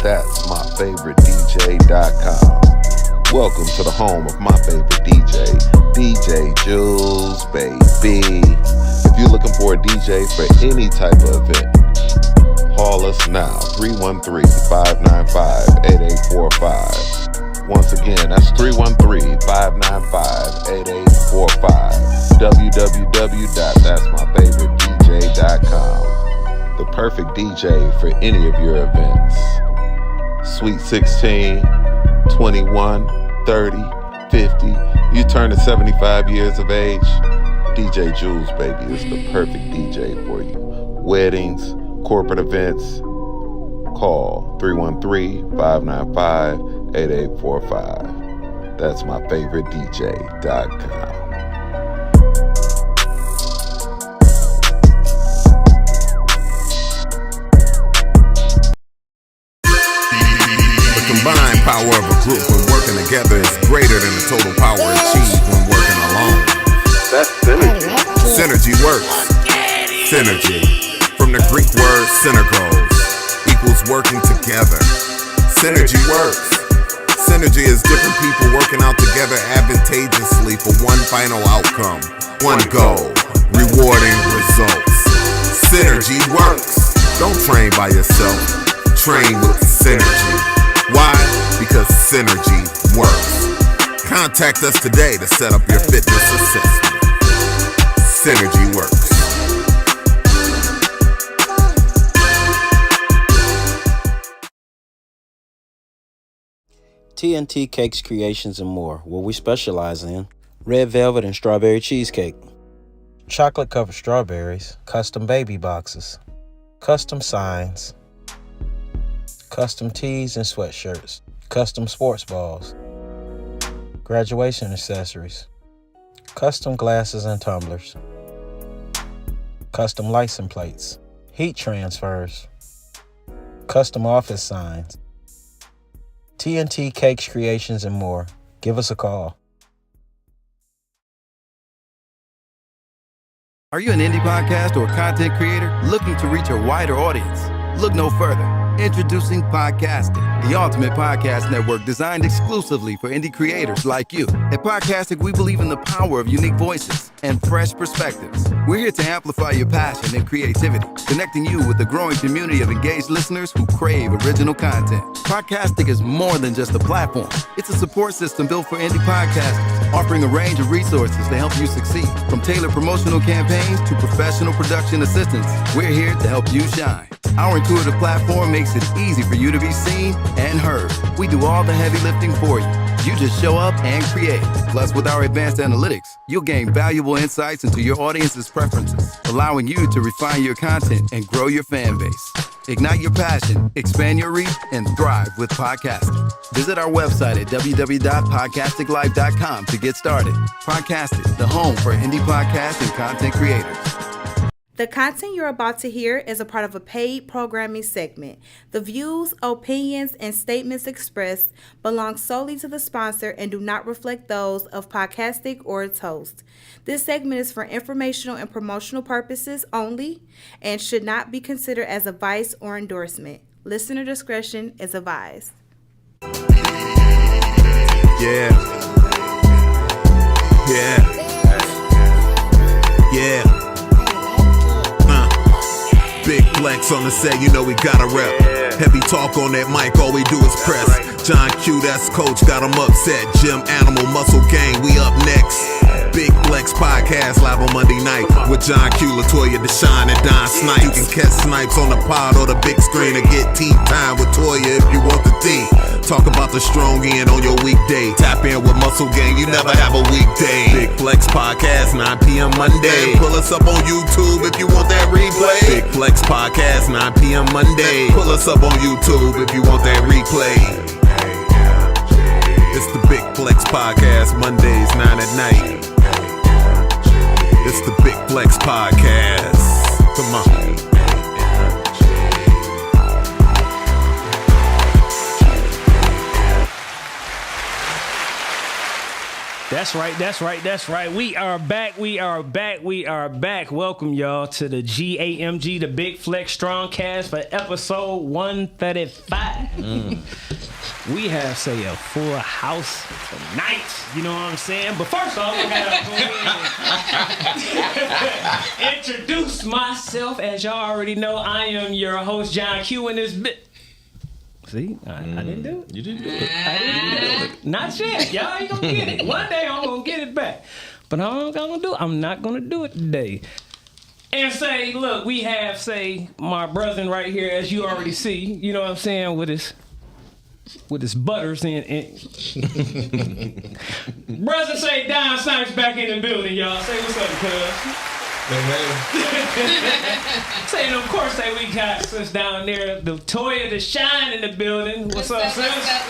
That's myfavoritedj.com. Welcome to the home of my favorite DJ, DJ Jules, baby. If you're looking for a DJ for any type of event, call us now, 313-595-8845. Once again, that's 313-595-8845. www.that'smyfavoritedj.com. The perfect DJ for any of your events. Sweet 16, 21, 30, 50. You turn to 75 years of age, DJ Jules, baby, is the perfect DJ for you. Weddings, corporate events, call 313-595-8845. That's myfavoritedj.com. The combined power of a group when working together is greater than the total power achieved when working alone. That's synergy. Synergy works. Synergy. From the Greek word synergos, equals working together. Synergy works. Synergy is different people working out together advantageously for one final outcome, one goal, rewarding results. Synergy works. Don't train by yourself. Train with synergy. Why? Because synergy works. Contact us today to set up your fitness assessment. Synergy works. TNT Cakes, Creations, and More, where we specialize in red velvet and strawberry cheesecake, chocolate-covered strawberries, custom baby boxes, custom signs, custom tees and sweatshirts, custom sports balls, graduation accessories, custom glasses and tumblers, custom license plates, heat transfers, custom office signs. TNT Cakes, Creations, and More. Give us a call. Are you an indie podcast or content creator looking to reach a wider audience? Look no further. Introducing Podcastic, the ultimate podcast network designed exclusively for indie creators like you. At Podcastic, we believe in the power of unique voices and fresh perspectives. We're here to amplify your passion and creativity, connecting you with the growing community of engaged listeners who crave original content. Podcastic is more than just a platform. It's a support system built for indie podcasters, offering a range of resources to help you succeed. From tailored promotional campaigns to professional production assistance, we're here to help you shine. Our intuitive platform makes it easy for you to be seen and heard. We do all the heavy lifting for you. You just show up and create. Plus, with our advanced analytics, you'll gain valuable insights into your audience's preferences, allowing you to refine your content and grow your fan base. Ignite your passion, expand your reach, and thrive with podcasting. Visit our website at www.podcasticlife.com to get started. Podcastic, the home for indie podcasts and content creators. The content you're about to hear is a part of a paid programming segment. The views, opinions, and statements expressed belong solely to the sponsor and do not reflect those of Podcastic or its host. This segment is for informational and promotional purposes only and should not be considered as advice or endorsement. Listener discretion is advised. Yeah. Big flex on the set, you know we gotta rep. Heavy talk on that mic, all we do is press. John Q, that's coach, got him upset. Gym Animal Muscle Gang, we up next. Big Flex Podcast live on Monday night with John Q, Latoya, Deshaun, and Don Snipes. You can catch Snipes on the pod or the big screen or get tea time with Toya if you want the tea. Talk about the strong end on your weekday. Tap in with Muscle Gang, you never have a weekday. Big Flex Podcast, 9 p.m. Monday. Pull us up on YouTube if you want that replay. Big Flex Podcast, 9 p.m. Monday. Pull us up on YouTube if you want that replay. It's the Big Flex Podcast, Mondays, 9 at night. It's the Big Flex Podcast. Come on. That's right. We are back. Welcome y'all to the G.A.M.G, the Big Flex Strongcast for episode 135. We have, a full house tonight. You know what I'm saying? But first off, I gotta introduce myself. As y'all already know, I am your host, John Q, in this bit. See, I didn't do it. You didn't do it. I didn't do it. Not yet. Y'all ain't gonna get it. One day I'm gonna get it back. But I'm not gonna do it today. And look, we have, my brother right here, as you already see, you know what I'm saying, with his butters and brother Don Snipes back in the building, y'all. Say what's up, cuz. Saying, of course, we got sis down there, the Toya, the Shine in the building. What's up, sis? What's up?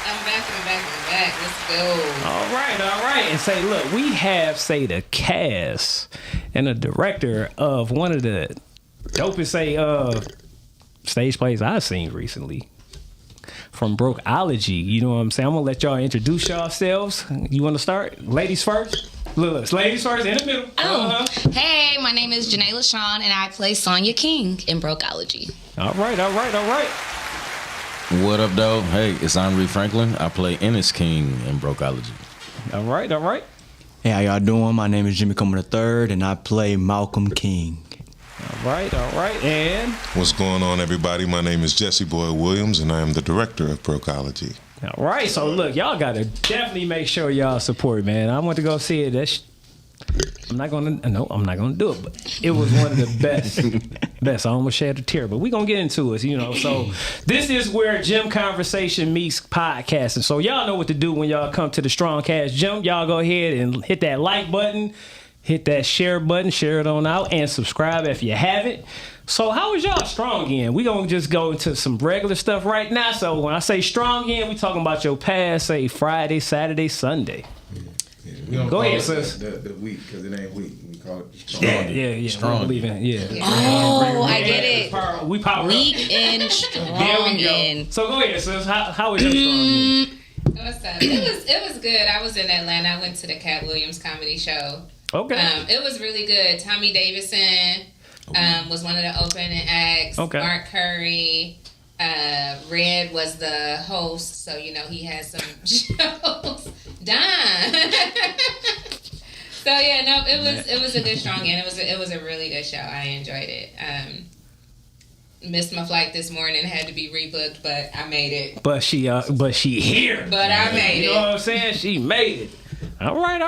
I'm back. Let's go. All right. And look, we have, the cast and the director of one of the dopest, stage plays I've seen recently. From Brokeology, you know what I'm saying? I'm gonna let y'all introduce yourselves. You wanna start? Ladies first? Look, ladies first, in the middle. Hey, my name is Janae LaShawn, and I play Sonya King in Brokeology. All right. What up, though? Hey, it's Henry Franklin. I play Ennis King in Brokeology. All right. Hey, how y'all doing? My name is Jimmy Comer III, and I play Malcolm King. All right. And what's going on, everybody? My name is Jesse Boyd Williams, and I am the director of Brokeology. All right. So look, y'all gotta definitely make sure y'all support, man. I want to go see it. I'm not gonna do it, but it was one of the best. I almost shed a tear, but we gonna get into it, you know. So this is where gym conversation meets podcasting. So y'all know what to do when y'all come to the Strongcast gym. Y'all go ahead and hit that like button. Hit that share button, share it on out, and subscribe if you haven't. So how is y'all strong in? We gonna just go into some regular stuff right now. So when I say strong in, we talking about your past, Friday, Saturday, Sunday. We don't go call ahead, it sis. The week, because it ain't week. We call it strong. Yeah. Strong. We believe in it. Yeah. Oh, I get it. We power Week up. in, strong in. So go ahead, sis. How is your strong in? What's up? It was good. I was in Atlanta. I went to the Cat Williams comedy show. Okay. It was really good. Tommy Davidson was one of the opening acts. Okay. Mark Curry. Red was the host, so he had some shows. Don. So it was a good strong end. It was a really good show. I enjoyed it. Missed my flight this morning, had to be rebooked, but I made it. But she here. But I made it. You know what I'm saying? She made it. All right.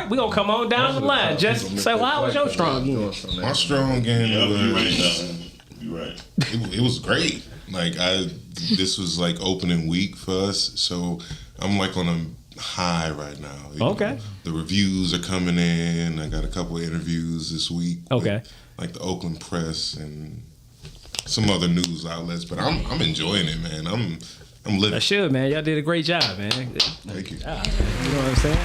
We gonna come on down the line. Just say, how was your strong game? My strong game was. You're right. It was great. This was opening week for us, so I'm on a high right now. Okay. The reviews are coming in. I got a couple of interviews this week. Okay. With, the Oakland Press and some other news outlets, but I'm enjoying it, man. I'm living. I should, man. Y'all did a great job, man. Thank you. You know what I'm saying?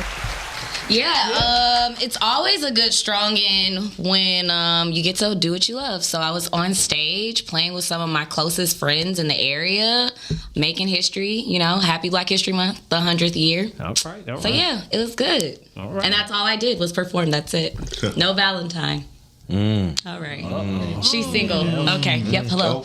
Yeah, it's always a good strong in when you get to do what you love. So I was on stage playing with some of my closest friends in the area, making history, happy Black History Month, the 100th year. All right. So yeah, it was good. All right. And that's all I did was perform. That's it. No Valentine. All right. She's single. Okay. Yep. Hello.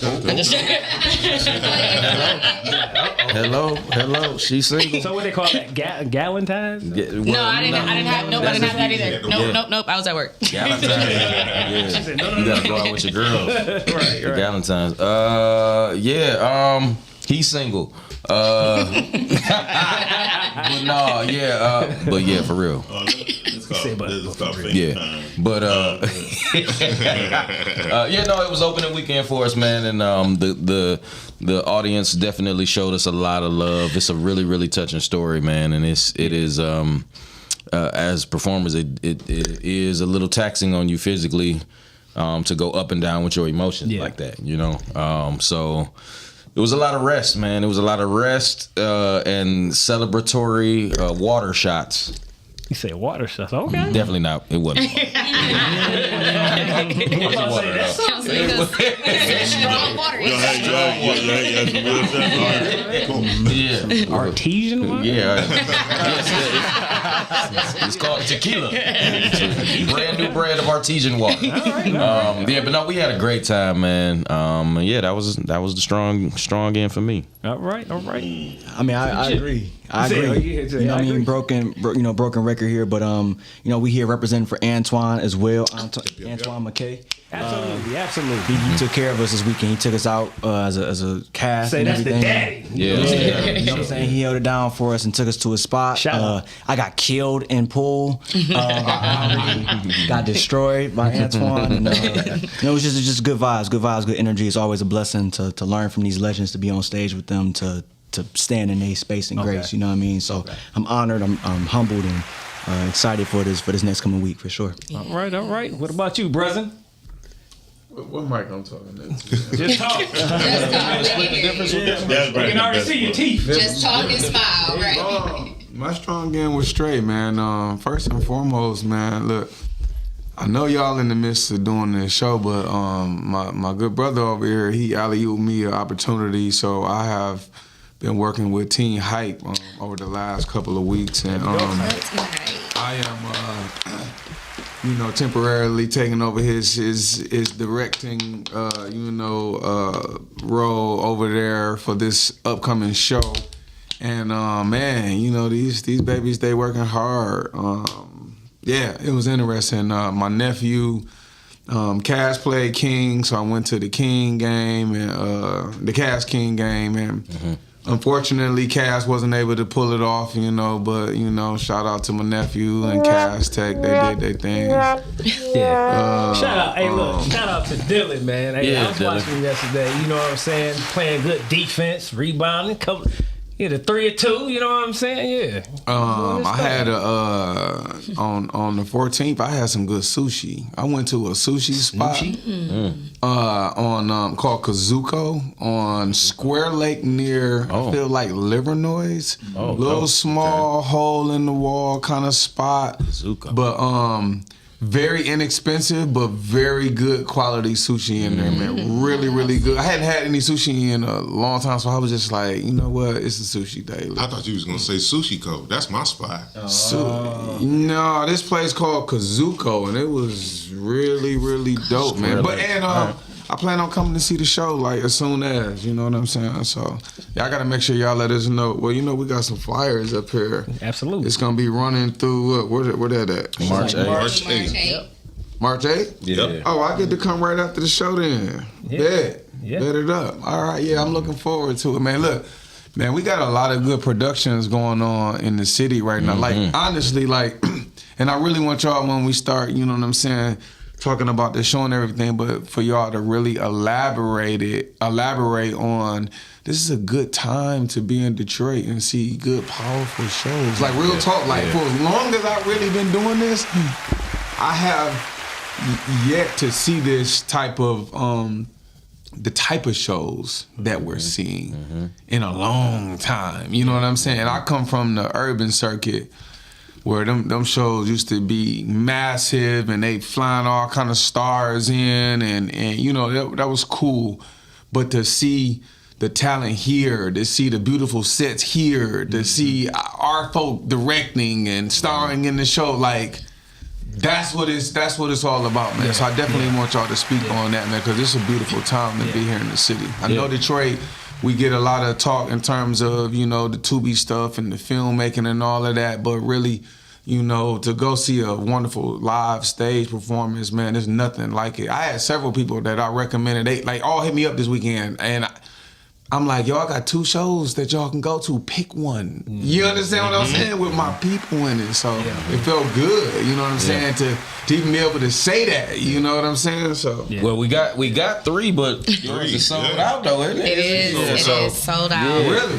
Hello. She's single. So what they call that? Galentine's? No, I didn't have that either. Nope. I was at work. Galentine's. Yeah. She said, no. You gotta go out with your girls. Right. Galentine's. He's single. But for real. Let's call Yeah. But it was opening weekend for us, man, and the audience definitely showed us a lot of love. It's a really, really touching story, man, and it is as performers, it is a little taxing on you physically to go up and down with your emotions like that, so. It was a lot of rest, man. It was a lot of rest and celebratory water shots. You say water shots? Okay. Definitely not. It wasn't. That Strong water. Yeah. Artesian water? Yeah. It's called tequila. Brand new brand of artesian water. Yeah, but no, we had a great time, man. Yeah, that was the strong end for me. All right. I mean, I agree. I agree. You know what I mean? Broken record here, but we here representing for Antoine as well. Antoine McKay. Absolutely. He took care of us this weekend. He took us out as a cast. Say and that's everything. the daddy. Yeah. You know what I'm saying? He held it down for us and took us to a spot. Shout out. I got killed in pool. Got destroyed by Antoine. And, it was just good vibes, good energy. It's always a blessing to learn from these legends, to be on stage with them, to stand in their space and grace. You know what I mean? So I'm honored. I'm humbled and excited for this next coming week for sure. All right. What about you, brother? What mic I'm talking to? Just talk. Just talk. We can already see your teeth. Just talk and smile, right? My strong game was straight, man. First and foremost, man, look, I know y'all in the midst of doing this show, but my good brother over here, he alley-ooped me an opportunity, so I have been working with Teen Hype over the last couple of weeks, and I am temporarily taking over his directing, role over there for this upcoming show. And these babies, they working hard. It was interesting. My nephew, Cass played King, so I went to the King game and the Cass King game, and unfortunately, Cass wasn't able to pull it off, but, shout out to my nephew and Cass Tech. They did their thing. Yeah. Shout out to Dylan, man. Hey, I was watching him yesterday, you know what I'm saying? Playing good defense, rebounding, the 3 or 2, you know what I'm saying? Yeah. I had on the 14th, I had some good sushi. I went to a sushi spot on called Kazuko on Square Lake near I feel like Livernois. Little small hole in the wall kind of spot. Kazuko. But very inexpensive, but very good quality sushi in there, man. Really, really good. I hadn't had any sushi in a long time, so I was just like, you know what? It's a sushi day. I thought you was going to say Sushi Co. That's my spot. No, this place called Kazuko, and it was really, really dope, man. But I plan on coming to see the show like as soon as, you know what I'm saying? So y'all got to make sure y'all let us know. Well, we got some flyers up here. Absolutely. It's going to be running through, where that at? March 8th. March 8th. March 8th? Yeah. Oh, I get to come right after the show then. Bet it up. All right, I'm looking forward to it, man. Look, man, we got a lot of good productions going on in the city right now. Like, honestly, and I really want y'all when we start, you know what I'm saying, talking about the show and everything, but for y'all to really elaborate on this is a good time to be in Detroit and see good, powerful shows. Like real talk, for as long as I've really been doing this, I have yet to see this type of the type of shows that we're seeing in a long time. You know what I'm saying? I come from the urban circuit, where them shows used to be massive and they flying all kind of stars in and that was cool. But to see the talent here, to see the beautiful sets here, to see our folk directing and starring in the show, that's what it's all about, man. So I definitely want y'all to speak on that, man, because it's a beautiful time to be here in the city. I know Detroit, we get a lot of talk in terms of, the Tubi stuff and the filmmaking and all of that, but really, to go see a wonderful live stage performance, man, there's nothing like it. I had several people that I recommended. They all hit me up this weekend, and I'm like, y'all got 2 shows that y'all can go to. Pick one. You understand what I'm saying? With my people in it. So it felt good, you know what I'm saying, to even be able to say that, you know what I'm saying? So well, we got 3, but yours is sold out though, isn't it? It is sold out. Really?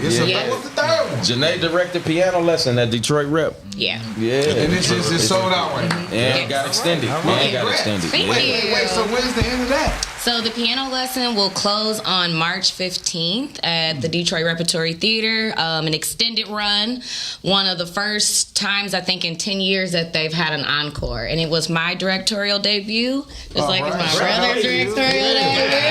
What's the third one? Janae directed piano lesson at Detroit Rep. Yeah. And it's sold out right now. And got extended. Thank you. Wait, so when's the end of that? So the piano lesson will close on March 15th at the Detroit Repertory Theater, an extended run. One of the first times, I think, in 10 years that they've had an encore. And it was my directorial debut, just like it's my brother's directorial debut.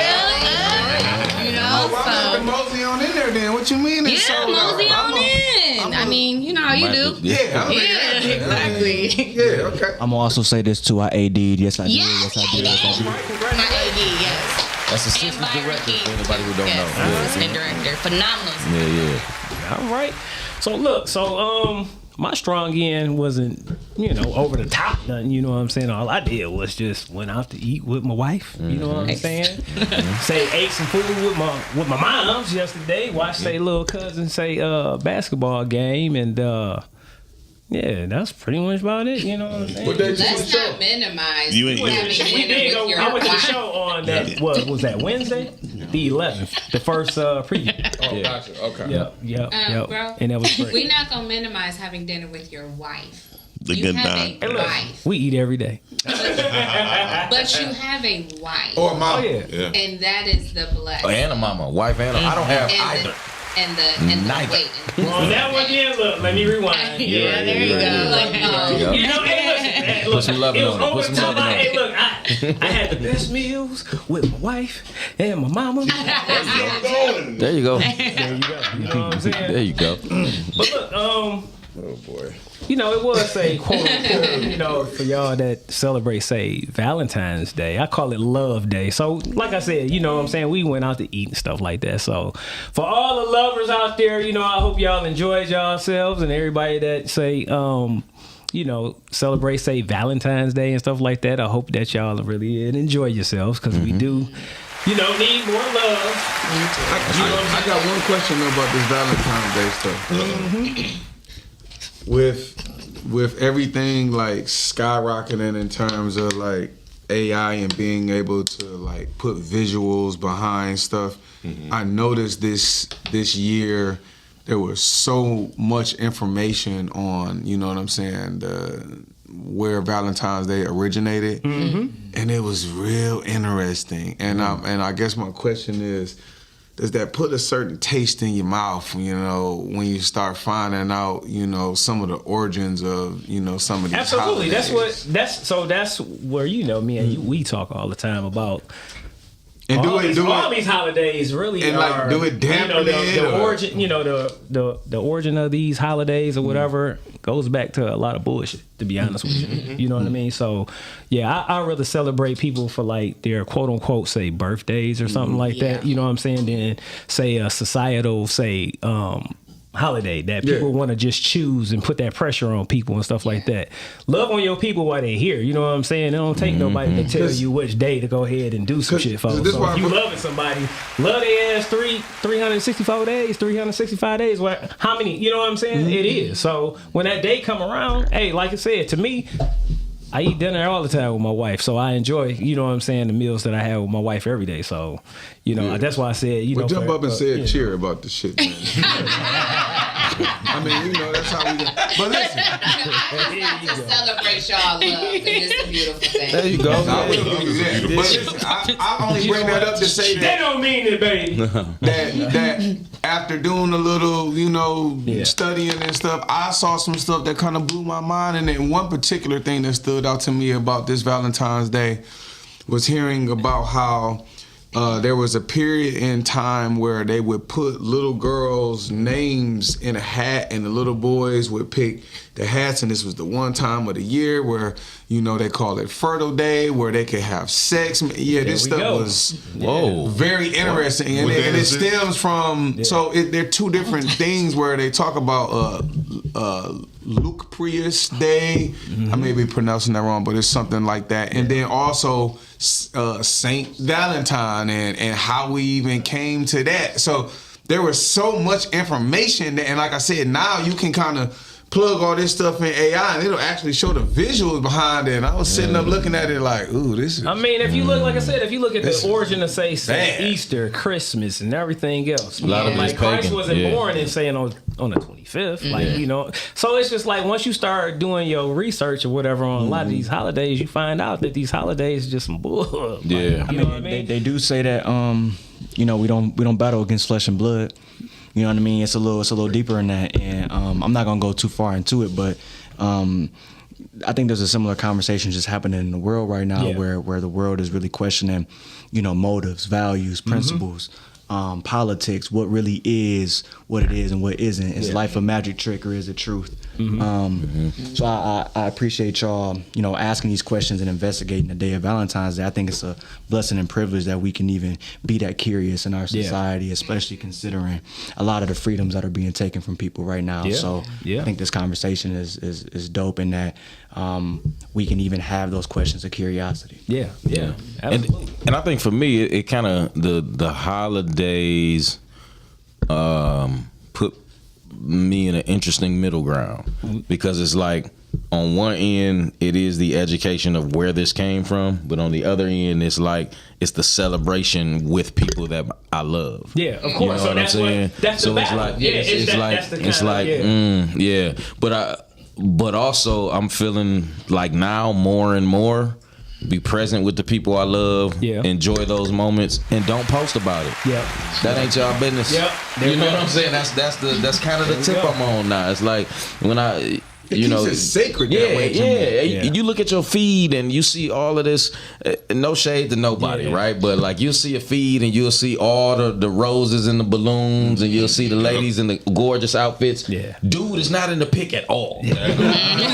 You know, so. Mosey on in there then. What you mean? Yeah, mosey on in. I mean, you know how you do. Yeah, exactly. Yeah, okay. I'm gonna also say this too. I AD'd. Yes, I did. Yes, I did. Yes, I did. My AD, yes. That's assistant director for anybody who don't know. Assistant director. Phenomenal. Yeah. All right. So look, my strong end wasn't, over the top nothing, you know what I'm saying? All I did was just went out to eat with my wife, you know what I'm saying? Ate some food with my moms yesterday, watched little cousin basketball game, and yeah, that's pretty much about it, you know what I'm saying? Let's not minimize. We did go. I went to the show on that. What was that, Wednesday? The 11th, the first preview. Oh, gotcha. Okay. Yep. Bro, And that was great. we're not gonna minimize having dinner with your wife. The You good have time. a wife, We eat every day. but you have a wife, Or mom. Oh yeah. and that is the blessing. And a mama, wife and I don't have And either. the Neither. wait. Well, that one again. Look, let me rewind. Yeah, there you go. Like, Yeah. You know, hey, look, Put some loving it was on it. over Put the some top. loving on Hey, it. look, I had the best meals with my wife and my mama. There you go. There you go. You know what I'm saying? There you go. But look, Oh boy. it was a quote unquote, for y'all that celebrate, Valentine's Day. I call it Love Day. So, like I said, you know what I'm saying? We went out to eat and stuff like that. So, for all the lovers out there, I hope y'all enjoyed yourselves, and everybody that celebrate, Valentine's Day and stuff like that. I hope that y'all really enjoy yourselves, because we do, need more love. I got one question though about this Valentine's Day stuff. With everything like skyrocketing in terms of like AI and being able to like put visuals behind stuff, I noticed this year there was so much information on, you know what I'm saying, where Valentine's Day originated, and it was real interesting. And I guess my question is, does that put a certain taste in your mouth, when you start finding out, some of the origins of, some of these Absolutely. holidays? That's where, me and you, we talk all the time about. And all these holidays really and are, do it dampen the origin, the origin of these holidays or whatever goes back to a lot of bullshit, to be honest with you. You know what I mean? So, yeah, I rather celebrate people for like their quote unquote, birthdays or something like that. You know what I'm saying? Than a societal, holiday that people want to just choose and put that pressure on people and stuff like that. Love on your people while they're here. You know what I'm saying? It don't take nobody to tell you which day to go ahead and do some shit for. So if you loving somebody, love their ass 364 days, 365 days. How many? You know what I'm saying? It is. So when that day come around, hey, like I said, to me, I eat dinner all the time with my wife, so I enjoy, the meals that I have with my wife every day. So, that's why I said, jump up and say a cheer about the shit, man. I mean, that's how we go. But listen. To celebrate y'all love, and it's a beautiful thing. There you go. I will give you that. But listen, I only bring that up to say they don't mean it, baby. that after doing a little, studying and stuff, I saw some stuff that kind of blew my mind. And then one particular thing that stood out to me about this Valentine's Day was hearing about how there was a period in time where they would put little girls' names in a hat, and the little boys would pick the hats, and this was the one time of the year where, they call it Fertile Day, where they could have sex. Yeah, this stuff was very interesting. And it stems from, so there are two different things where they talk about Luke Prius Day. I may be pronouncing that wrong, but it's something like that. And then also Saint Valentine and how we even came to that. So there was so much information that, and like I said, now you can kind of plug all this stuff in AI, and it'll actually show the visuals behind it. And I was sitting up looking at it like, ooh, this is. I mean, if you look, like I said, if you look at the origin of say Easter, Christmas, and everything else, a lot of like it's Christ pagan. wasn't born in saying on the 25th, like you know. So it's just like once you start doing your research or whatever on a lot of these holidays, you find out that these holidays are just some bull. Like, Yeah. you know what I mean? They do say that you know, we don't battle against flesh and blood. You know what I mean? It's a little deeper in that, and I'm not gonna go too far into it, but I think there's a similar conversation just happening in the world right now, where the world is really questioning, you know, motives, values, principles, politics, what really is what it is and what isn't. Is life a magic trick or is it truth? So I appreciate y'all, you know, asking these questions and investigating the day of Valentine's Day. I think it's a blessing and privilege that we can even be that curious in our society, especially considering a lot of the freedoms that are being taken from people right now. So I think this conversation is dope in that we can even have those questions of curiosity. Absolutely. And I think for me, it kind of the holidays put me in an interesting middle ground, because it's like on one end it is the education of where this came from, but on the other end it's like it's the celebration with people that I love. Yeah, of course. You know So what I'm saying? That's so the it's battle. like it's like but also I'm feeling like now more and more be present with the people I love, enjoy those moments, and don't post about it. That ain't y'all business. You know what I'm saying? That's kind of the tip I'm on now. It's like when you know, it's sacred that way to me. You look at your feed and you see all of this, no shade to nobody, right? But like you'll see a feed and you'll see all the roses and the balloons, and you'll see the ladies in the gorgeous outfits. Dude is not in the pic at all. Dude's not on the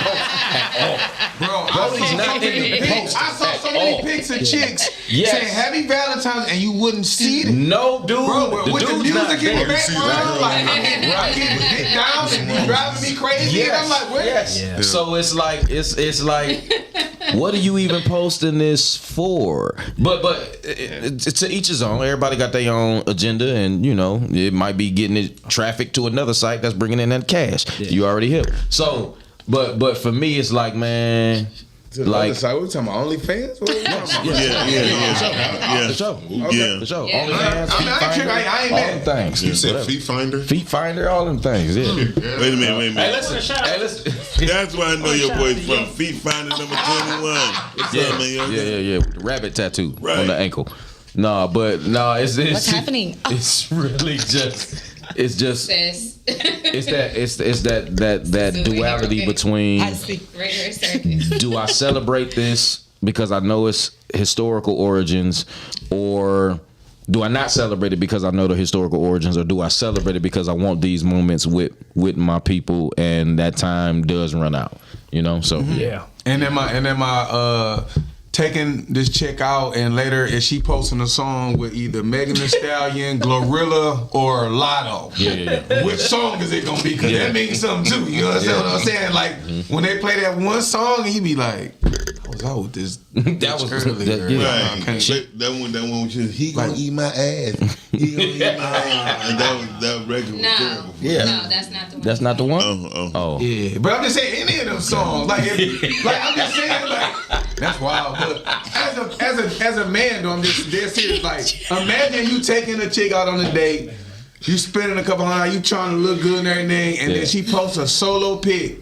post at all. Bro, he's not in the post. I saw so many pics of chicks saying Happy Valentine's, and you wouldn't see it. No, dude. Bro, with the dude's not music in the there. background, like I'm getting hit down and you driving me crazy. And I'm like, where? So it's like what are you even posting this for? But it's to each his own. Everybody got their own agenda, and you know it might be getting it traffic to another site that's bringing in that cash. You already hip. So, but for me, it's like, man. Like, what we talking about? OnlyFans? What are we talking about? For sure. OnlyFans, I ain't all mad. them things. You said Feet Finder? Feet Finder, all them things. Yeah. Wait a minute. Hey, listen. That's where I know your boy's from. Feet Finder number 21. What's up, man? Yeah. With the rabbit tattoo on the ankle. It's What's happening? It's really just. It's just Sis. it's that duality between Regular circus. do I celebrate this because I know its historical origins, or do I not celebrate it because I know the historical origins, or do I celebrate it because I want these moments with my people, and that time does run out, you know? So And then my taking this chick out, and later is she posting a song with either Megan Thee Stallion, Glorilla, or Lotto? Which song is it gonna be? Because that means something too. You understand what I'm saying? Like when they play that one song, and you be like, I was out with this. That was earlier. That one was just, he gonna eat my ass. He gonna eat my ass. And that record was terrible. No, that's not the one. That's not the one? Oh. Yeah, but I'm just saying any of them songs. Like I'm just saying, like that's wild. But as a man, though, I'm just dead serious. Like imagine you taking a chick out on a date, you spending a couple $100, you trying to look good and everything, and then she posts a solo pic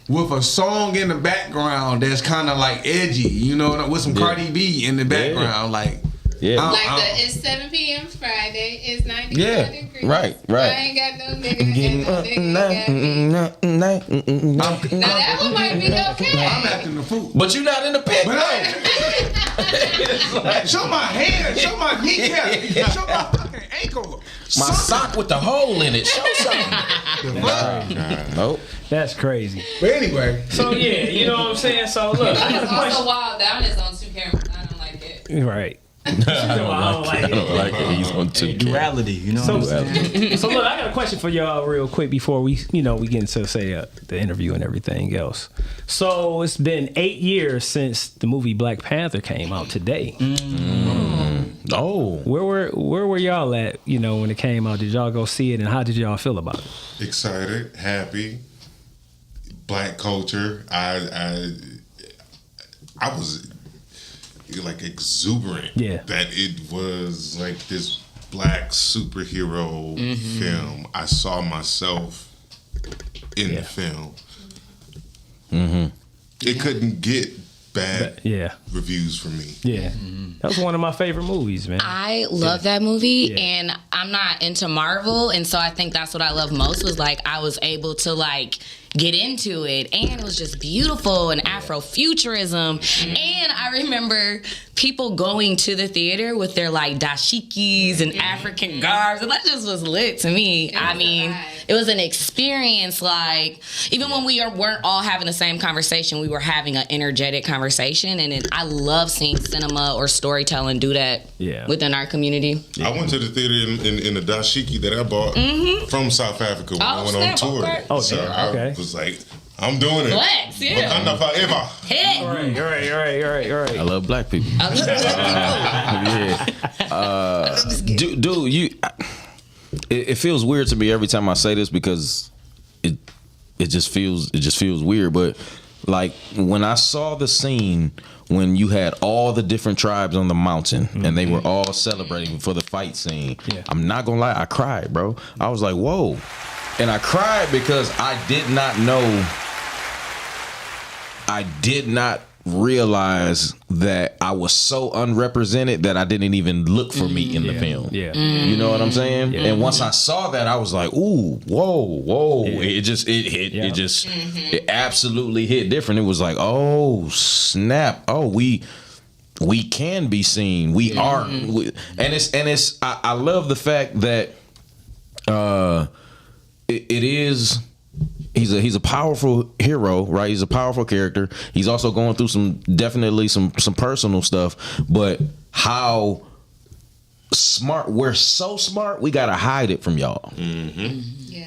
with a song in the background that's kind of like edgy, you know, with some Cardi B in the background, like. It's 7 p.m. Friday. It's 95 degrees. Right. I ain't got no nigga. Now that one might be okay. I'm acting the fool. But you're not in the pic. Show my hand, show my kneecap, show my fucking ankle. My sock with the hole in it. Show something. Nope. That's crazy. But anyway. So you know what I'm saying? So look, I got a question. Also, Wild Down is on 2 cameras. I don't like it. Right. I don't like it. He's on 2 duality, you know. So look, I got a question for y'all real quick before we get into the interview and everything else. So it's been 8 years since the movie Black Panther came out today. Oh, where were y'all at? You know, when it came out, did y'all go see it, and how did y'all feel about it? Excited, happy. black culture. I was like exuberant. Yeah. That it was like this black superhero film. I saw myself in the film. It couldn't get bad reviews from me. Yeah. That was one of my favorite movies, man. I love that movie, and I'm not into Marvel, and so I think that's what I love most was like I was able to like get into it, and it was just beautiful and Afrofuturism. And I remember people going to the theater with their like dashikis and African garbs, and that just was lit to me. I mean, it was an experience. Like even when we weren't all having the same conversation, we were having an energetic conversation, and I love seeing cinema or storytelling do that within our community. I went to the theater in the dashiki that I bought from South Africa when I went on tour. Okay. Oh, so okay. I was like, I'm doing it. Flex, yeah. Wakanda forever. Hey. All right. I love black people. Dude, it feels weird to me every time I say this because it just feels weird. But like when I saw the scene when you had all the different tribes on the mountain and they were all celebrating for the fight scene, I'm not gonna lie, I cried, bro. I was like, whoa. And I cried because I did not realize that I was so unrepresented that I didn't even look for me in the film. Yeah. You know what I'm saying? Yeah. And once I saw that, I was like, ooh, whoa. Yeah. It absolutely hit different. It was like, oh, snap. Oh, we can be seen. We are. I love the fact that it is. He's a powerful hero, right? He's a powerful character. He's also going through some personal stuff, but how smart, we're so smart, we gotta hide it from y'all.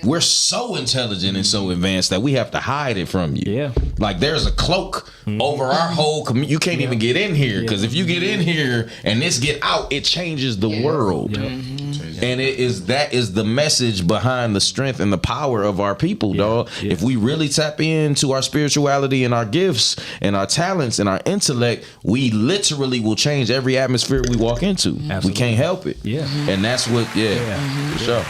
We're so intelligent and so advanced that we have to hide it from you. Yeah. Like there's a cloak over our whole community. You can't even get in here because if you get in here and this get out, it changes the world. And that is the message behind the strength and the power of our people, dog. If we really tap into our spirituality and our gifts and our talents and our intellect, we literally will change every atmosphere we walk into. Absolutely. We can't help it. Yeah. And that's what, for sure.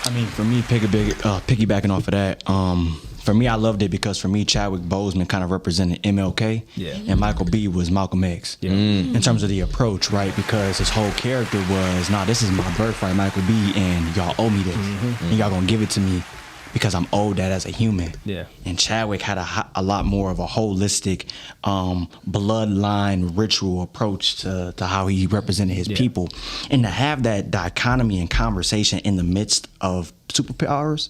I mean, for me, piggybacking off of that, for me, I loved it because for me, Chadwick Boseman kind of represented MLK, and Michael B was Malcolm X. In terms of the approach, right? Because his whole character was, this is my birthright, Michael B, and y'all owe me this, and y'all gonna give it to me because I'm owed that as a human. Yeah. And Chadwick had a lot more of a holistic, bloodline ritual approach to how he represented his people, and to have that dichotomy and conversation in the midst of superpowers,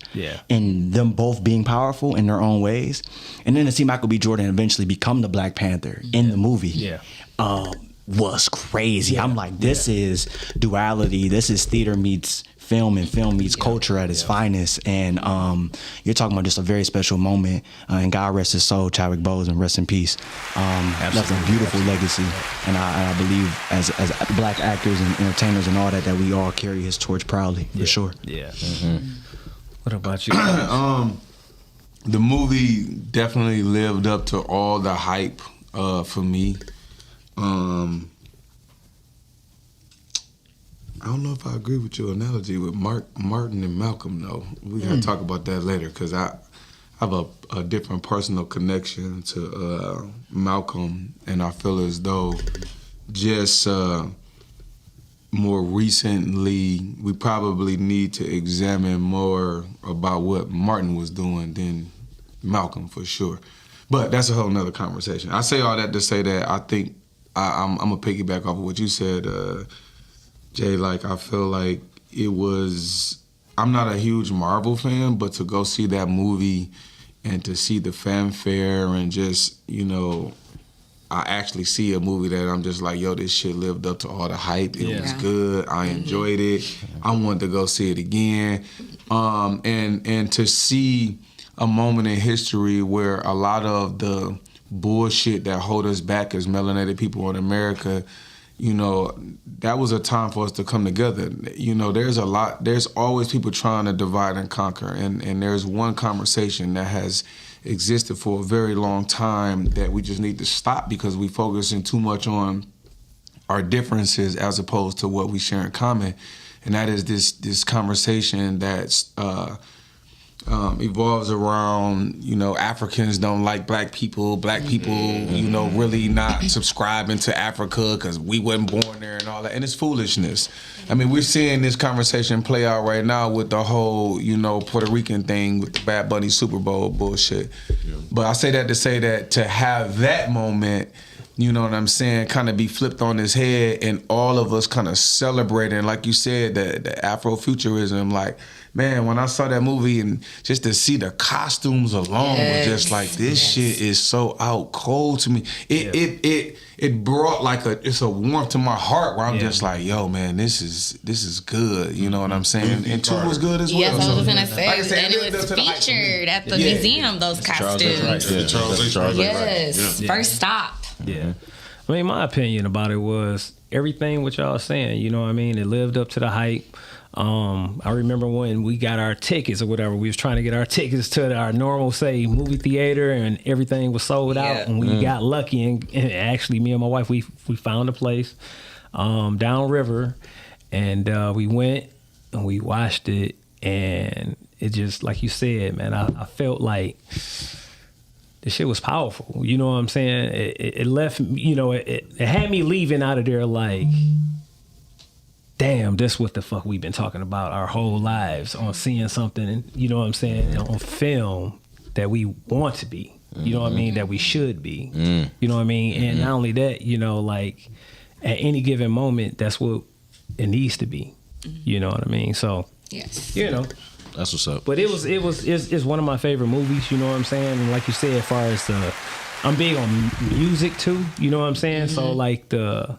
and them both being powerful in their own ways, and then to see Michael B. Jordan eventually become the Black Panther in the movie, was crazy. I'm like, this is duality. This is theater meets film, and film meets culture at its finest. And you're talking about just a very special moment. And God rest his soul, Chadwick Boseman, rest in peace. Left a beautiful legacy. And I believe as black actors and entertainers and all that we all carry his torch proudly, for sure. Yeah. What about you? The movie definitely lived up to all the hype for me. I don't know if I agree with your analogy with Martin and Malcolm, though. We gotta talk about that later, because I have a different personal connection to Malcolm, and I feel as though just more recently we probably need to examine more about what Martin was doing than Malcolm, for sure. But that's a whole nother conversation. I say all that to say that I think I'm gonna piggyback off of what you said, Jay. Like, I feel like it was, I'm not a huge Marvel fan, but to go see that movie and to see the fanfare and just, I actually see a movie that I'm just like, yo, this shit lived up to all the hype. It was good. I enjoyed it. I wanted to go see it again. And to see a moment in history where a lot of the bullshit that hold us back as melanated people in America, that was a time for us to come together. There's always people trying to divide and conquer, and there's one conversation that has existed for a very long time that we just need to stop because we focusing too much on our differences as opposed to what we share in common. And that is this conversation that's evolves around, Africans don't like black people really not subscribing to Africa because we wasn't born there and all that. And it's foolishness. I mean, we're seeing this conversation play out right now with the whole, Puerto Rican thing with the Bad Bunny Super Bowl bullshit. Yeah. But I say that to say that to have that moment, you know what I'm saying, kind of be flipped on his head and all of us kind of celebrating, like you said, the Afrofuturism, like, man, when I saw that movie and just to see the costumes alone was just like, this shit is so out cold to me. It brought it's a warmth to my heart where I'm just like, yo, man, this is good. You know what I'm saying? And 2 was good as well. Yes, I was gonna say, like I said, and it was featured at the museum. Those costumes. Charles, yes, first stop. Yeah. I mean, my opinion about it was everything what y'all saying, you know what I mean? It lived up to the hype. I remember when we got our tickets or whatever, we was trying to get our tickets to our normal, say, movie theater, and everything was sold out, and we got lucky, and actually me and my wife, we found a place downriver, and we went and we watched it, and it just, like you said, man, I felt like the shit was powerful. You know what I'm saying? It left, it had me leaving out of there like, damn, this what the fuck we've been talking about our whole lives, on seeing something, you know what I'm saying, on film that we want to be, you know what I mean, that we should be, you know what I mean, and not only that, like at any given moment, that's what it needs to be, you know what I mean, so, yes, that's what's up. But it's one of my favorite movies, you know what I'm saying, and like you said, as far as I'm big on music too, you know what I'm saying? So like the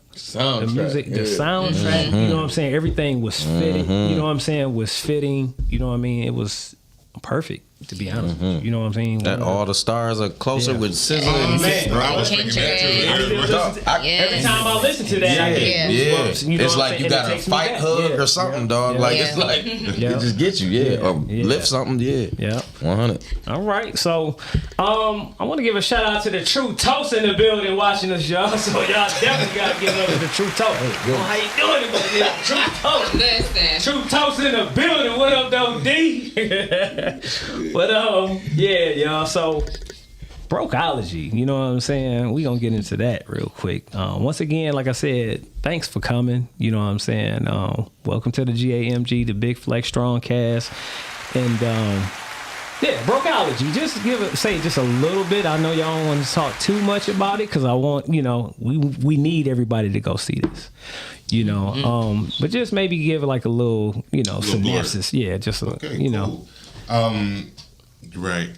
music, the soundtrack, you know what I'm saying? Everything was fitting, you know what I'm saying? Was fitting, you know what I mean? It was perfect, to be honest. You know what I'm saying? That all the stars are closer with SZA and man. I was thinking that too. Every time I listen to that, I get goosebumps, you know it's like you got a fight hug or something, dog. Like it's like it just gets you, or lift something, 100. All right, so I want to give a shout out to the True Toast in the building watching us, y'all. So y'all definitely got to give up to the True Toast. How you doing, everybody? True Toast. Listen. True Toast in the building. What up, though, D? But y'all, so Brokeology, you know what I'm saying? We gonna get into that real quick. Once again, like I said, thanks for coming, you know what I'm saying? Welcome to the G.A.M.G, the Big Flex Strongcast. And Brokeology, just say just a little bit. I know y'all don't want to talk too much about it because I want, we need everybody to go see this. But just maybe give like a little, synopsis. Yeah, just cool. Right.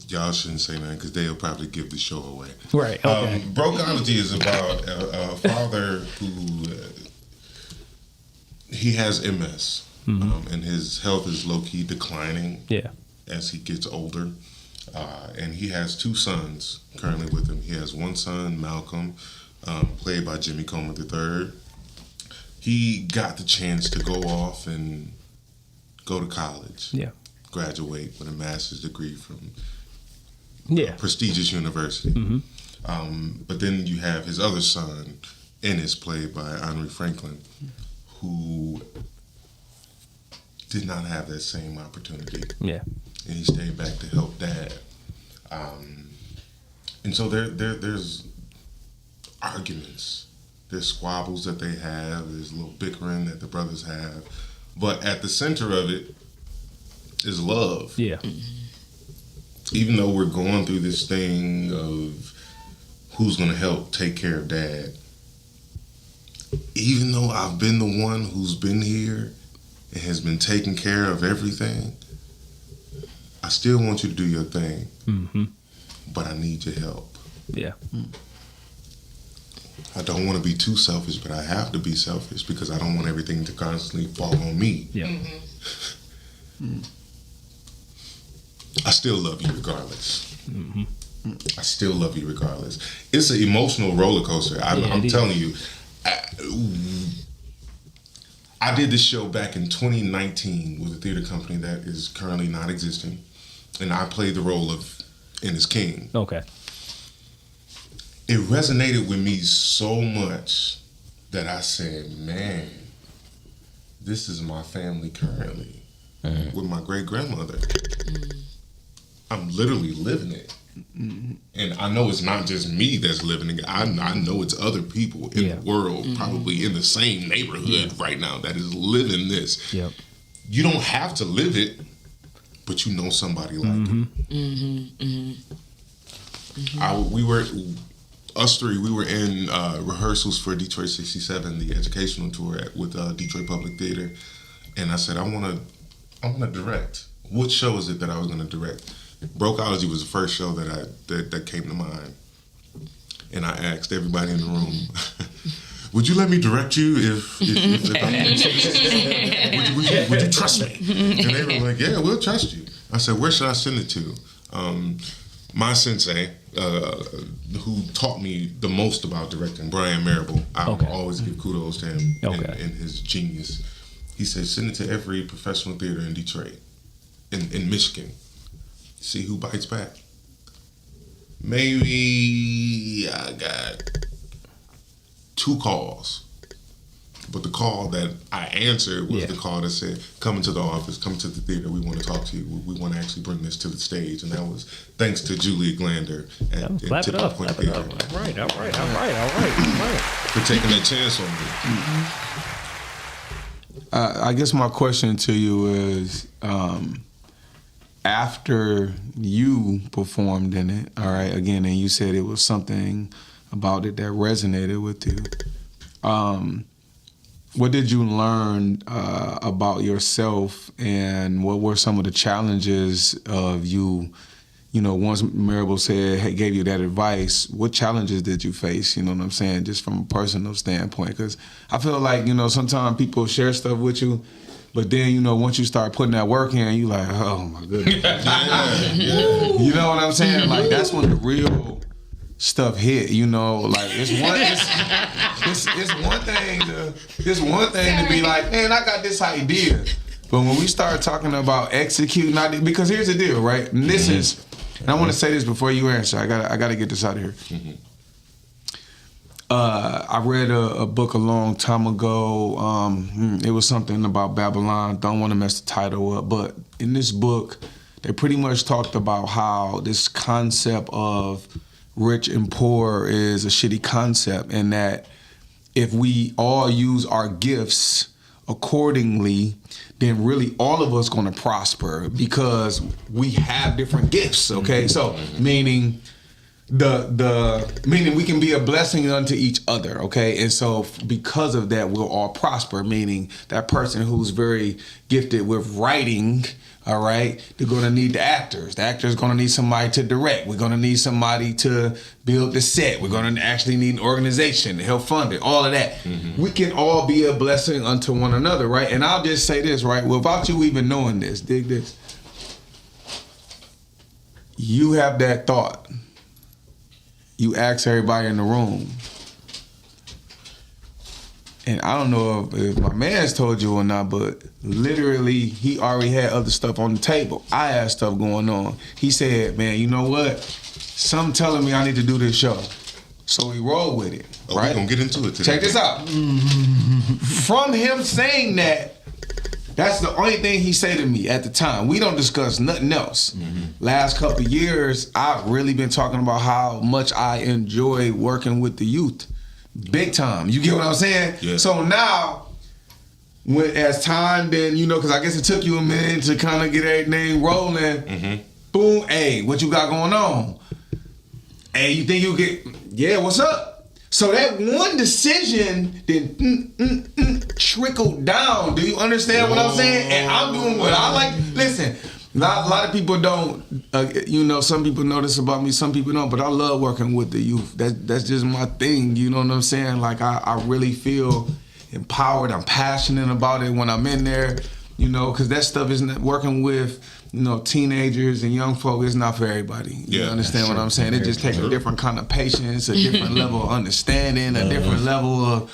Y'all shouldn't say that because they'll probably give the show away. Right. Okay. Brokeology is about a father who he has MS, and his health is low key declining. Yeah. As he gets older, and he has 2 sons currently with him. He has one son, Malcolm, played by Jimmy Comer III. He got the chance to go off and go to college. Yeah. Graduate with a master's degree from a prestigious university. But then you have his other son, Ennis, played by Henry Franklin, who did not have that same opportunity. Yeah. And he stayed back to help dad. And so there's arguments. There's squabbles that they have. There's a little bickering that the brothers have. But at the center of it is love. Yeah. Even though we're going through this thing of who's going to help take care of dad, even though I've been the one who's been here and has been taking care of everything, I still want you to do your thing, but I need your help. Yeah. I don't want to be too selfish, but I have to be selfish because I don't want everything to constantly fall on me. Yeah. I still love you regardless. I still love you regardless. It's an emotional roller coaster. I'm telling you. I did this show back in 2019 with a theater company that is currently not existing. And I played the role of and is king. Okay. It resonated with me so much that I said, man, this is my family currently with my great grandmother. I'm literally living it. And I know it's not just me that's living it. I know it's other people in the world, probably in the same neighborhood right now, that is living this. Yep. You don't have to live it, but you know somebody like it. Us three, we were in rehearsals for Detroit 67, the educational tour with Detroit Public Theater, and I said, I want to direct. What show is it that I was going to direct? Brokeology was the first show that came to mind, and I asked everybody in the room, would you let me direct you if would you trust me? And they were like, yeah, we'll trust you. I said, where should I send it to? My sensei, who taught me the most about directing, Brian Marable, I will always give kudos to him and his genius. He said, send it to every professional theater in Detroit, in Michigan. See who bites back. Maybe I got 2 calls. But the call that I answered was the call that said, come into the office, come to the theater, we want to talk to you. We want to actually bring this to the stage. And that was thanks to Julia Glander at Tip Top Point Theater. All right. For taking that chance on me. I guess my question to you is, after you performed in it, all right, again, and you said it was something about it that resonated with you, what did you learn about yourself, and what were some of the challenges of you? You know, once Marable said, hey, gave you that advice, what challenges did you face? You know what I'm saying? Just from a personal standpoint, because I feel like, you know, sometimes people share stuff with you, but then, you know, once you start putting that work in, you like, oh my goodness. You know what I'm saying? Like, that's when the real stuff hit, you know, like it's one thing to be like, man, I got this idea. But when we start talking about executing, because here's the deal, right? And this is, and I want to say this before you answer. I gotta get this out of here. I read a book a long time ago. It was something about Babylon. Don't want to mess the title up, but in this book, they pretty much talked about how this concept of rich and poor is a shitty concept, and that if we all use our gifts accordingly, then really all of us going to prosper because we have different gifts. Okay, so meaning meaning we can be a blessing unto each other. Okay, and so because of that, we'll all prosper. Meaning that person who's very gifted with writing, all right, they're going to need the actors. The actors going to need somebody to direct. We're going to need somebody to build the set. We're going to actually need an organization to help fund it, all of that. We can all be a blessing unto one another, right? And I'll just say this, right? Without you even knowing this, dig this. You have that thought. You ask everybody in the room. And I don't know if my man's told you or not, but literally he already had other stuff on the table. I had stuff going on. He said, man, you know what? Something telling me I need to do this show. So we roll with it. Right? We're going to get into it today. Check this out. From him saying that, that's the only thing he said to me at the time. We don't discuss nothing else. Last couple of years, I've really been talking about how much I enjoy working with the youth. Big time. You get what I'm saying? Yeah. So now, as time then, you know, because I guess it took you a minute to kind of get everything rolling. Boom, hey, what you got going on? Hey, you think you get, yeah, what's up? So that one decision then trickled down. Do you understand what I'm saying? And I'm doing what I like. Listen, a lot of people don't, you know, some people know this about me, some people don't, but I love working with the youth. That's just my thing, you know what I'm saying? Like, I really feel empowered. I'm passionate about it when I'm in there, you know, because that stuff isn't working with, you know, teenagers and young folk. It's not for everybody. You understand what I'm saying? It just takes a different kind of patience, a different level of understanding, a different level of,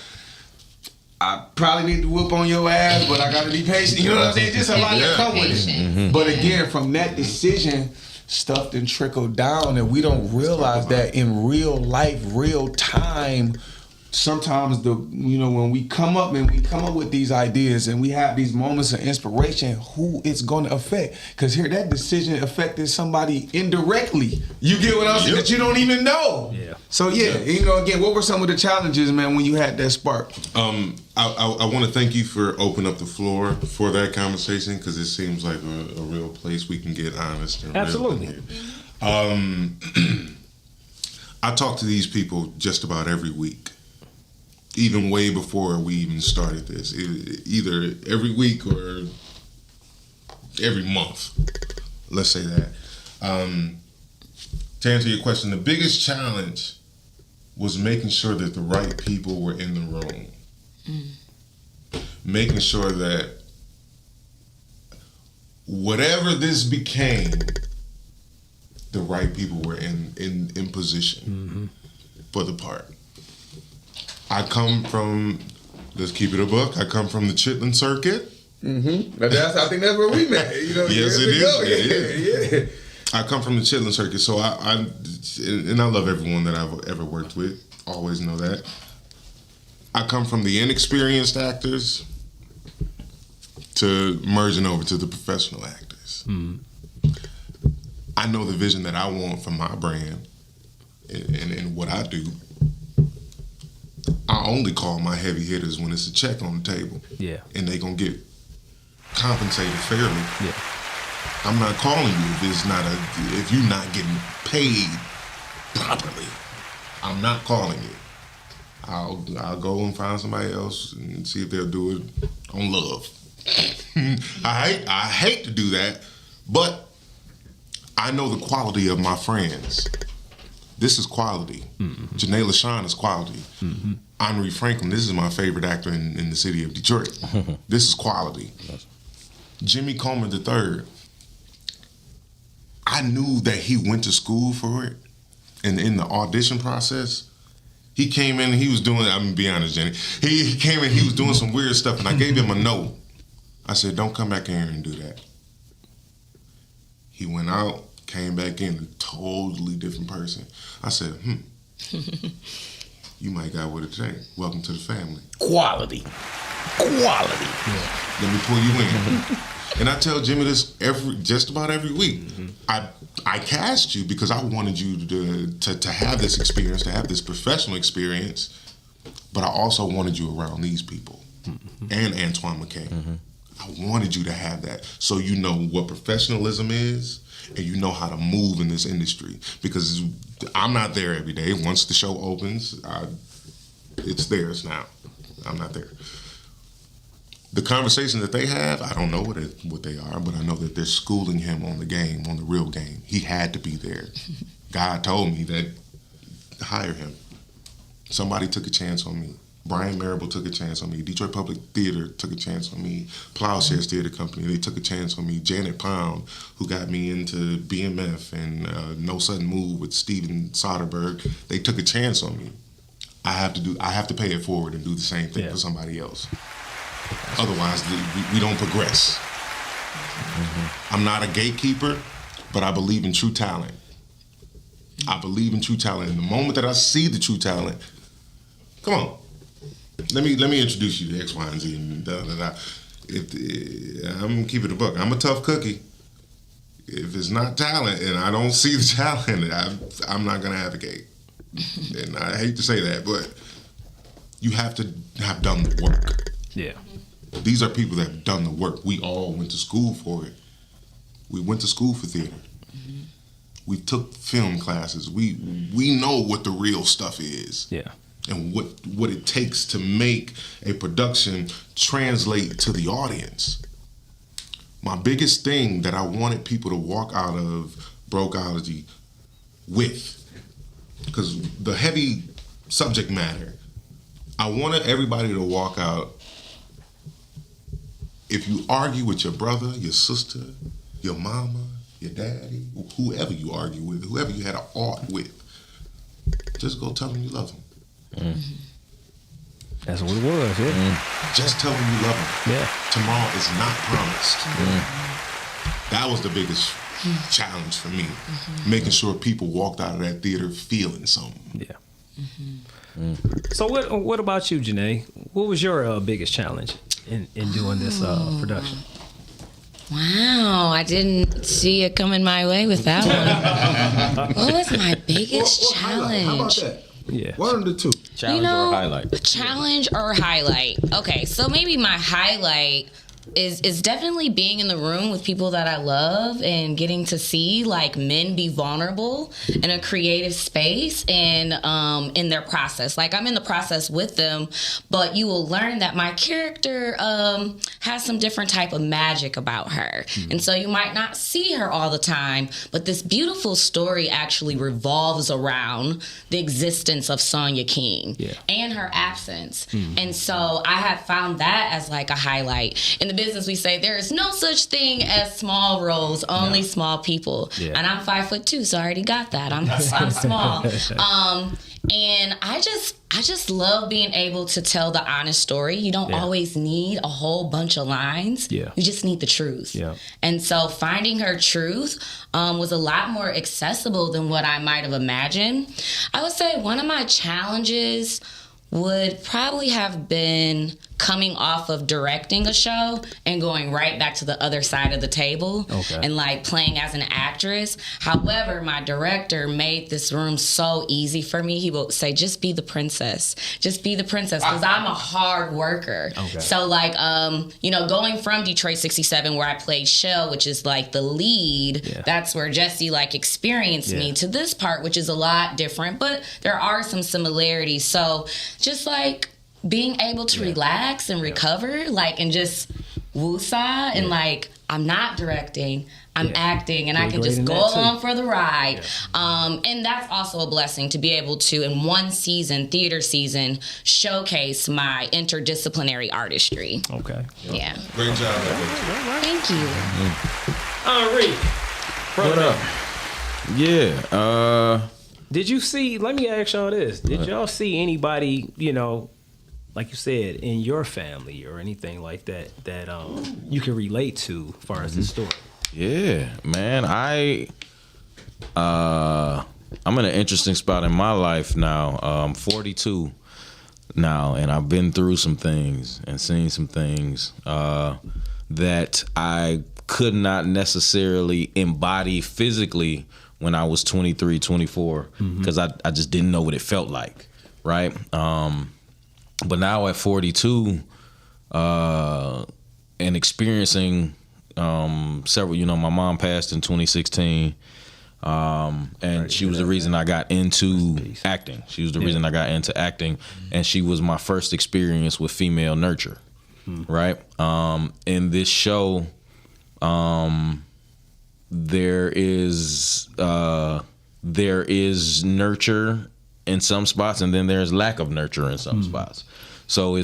I probably need to whoop on your ass, but I gotta be patient. You know what I'm saying? Just a lot to come with it. But again, from that decision, stuff then trickled down, and we don't realize that in real life, real time. Sometimes when we come up with these ideas and we have these moments of inspiration, who it's going to affect? Because here, that decision affected somebody indirectly. You get what I'm saying? That you don't even know. Yeah. So again, what were some of the challenges, man, when you had that spark? I want to thank you for opening up the floor for that conversation, because it seems like a real place we can get honest and absolutely real here. I talk to these people just about every week. Even way before we even started this, either every week or every month, let's say that. To answer your question, the biggest challenge was making sure that the right people were in the room. Making sure that whatever this became, the right people were in position for the part. I come from, let's keep it a buck, I come from the Chitlin circuit. I think that's where we met. Yes, it is. Yeah. I come from the Chitlin circuit, so I love everyone that I've ever worked with. Always know that. I come from the inexperienced actors to merging over to the professional actors. I know the vision that I want for my brand and what I do. I only call my heavy hitters when it's a check on the table. Yeah. And they gonna get compensated fairly. Yeah. I'm not calling you if you're not getting paid properly. I'm not calling you. I'll go and find somebody else and see if they'll do it on love. I hate to do that, but I know the quality of my friends. This is quality. Janae LaShawn is quality. Henri Franklin, this is my favorite actor in the city of Detroit. This is quality. Jimmy Coleman III, I knew that he went to school for it. And in the audition process, he came in and he was doing, I'm gonna be honest, Jenny. He came in, he was doing some weird stuff, and I gave him a note. I said, don't come back in here and do that. He went out, came back in, a totally different person. I said, you might got what it takes. Welcome to the family. Quality. Yeah. Let me pull you in. And I tell Jimmy this just about every week. I cast you because I wanted you to have this experience, to have this professional experience, but I also wanted you around these people and Antoine McKay. I wanted you to have that so you know what professionalism is and you know how to move in this industry, because I'm not there every day. Once the show opens, it's theirs now. I'm not there. The conversation that they have, I don't know what they are, but I know that they're schooling him on the game, on the real game. He had to be there. God told me that hire him. Somebody took a chance on me. Brian Marable took a chance on me. Detroit Public Theater took a chance on me. Plowshares Theater Company, they took a chance on me. Janet Pound, who got me into BMF and No Sudden Move with Steven Soderbergh, they took a chance on me. I have to pay it forward and do the same thing for somebody else. Otherwise, we don't progress. I'm not a gatekeeper, but I believe in true talent. I believe in true talent. And the moment that I see the true talent, come on, let me introduce you to X, Y, and Z. And I'm gonna keep it a buck. I'm a tough cookie. If it's not talent and I don't see the talent, I'm not gonna advocate. And I hate to say that, but you have to have done the work. Yeah. These are people that have done the work. We all went to school for it. We went to school for theater. We took film classes. We know what the real stuff is. Yeah. And what it takes to make a production translate to the audience. My biggest thing that I wanted people to walk out of Brokeology with, because the heavy subject matter, I wanted everybody to walk out. If you argue with your brother, your sister, your mama, your daddy, whoever you argue with, whoever you had an art with, just go tell them you love them. That's what it was, yeah. Just tell them you love them. Yeah. Tomorrow is not promised. That was the biggest challenge for me. Making sure people walked out of that theater feeling something. Yeah. So what about you, Janae? What was your biggest challenge in doing this production? Wow, I didn't see it coming my way with that one. What was my biggest challenge? How about that? Yeah. One of the two. Challenge or highlight? Challenge or highlight. Okay, so maybe my highlight is definitely being in the room with people that I love and getting to see like men be vulnerable in a creative space and in their process. Like I'm in the process with them, but you will learn that my character has some different type of magic about her. And so you might not see her all the time, but this beautiful story actually revolves around the existence of Sonya King and her absence. And so I have found that as like a highlight. In the business, we say there is no such thing as small roles, only small people. And I'm 5'2", so I already got that. I'm small. And I just love being able to tell the honest story. You don't always need a whole bunch of lines. You just need the truth. And so finding her truth was a lot more accessible than what I might have imagined. I would say one of my challenges would probably have been coming off of directing a show and going right back to the other side of the table and like playing as an actress. However, my director made this room so easy for me. He would say, just be the princess. Just be the princess, because I'm a hard worker. So like, going from Detroit 67, where I played Shell, which is like the lead, that's where Jesse like experienced me, to this part, which is a lot different, but there are some similarities. So just like being able to relax and recover, like, and just woosah, and like, I'm not directing, I'm acting, and I can just go along for the ride. And that's also a blessing to be able to, in one season, theater season, showcase my interdisciplinary artistry. Yeah. Great job. Thank you. Henri, what up? Yeah. Did you see, let me ask y'all this. Did y'all see anybody, like you said, in your family or anything like that you can relate to as far as the story? Yeah, man. I'm in an interesting spot in my life now. I'm 42 now, and I've been through some things and seen some things that I could not necessarily embody physically when I was 23, 24, because I just didn't know what it felt like, right? But now at 42, and experiencing several, my mom passed in 2016, and she was the reason I got into acting. She was the reason I got into acting, and she was my first experience with female nurture, right? In this show, there is nurture in some spots, and then there's lack of nurture in some spots. So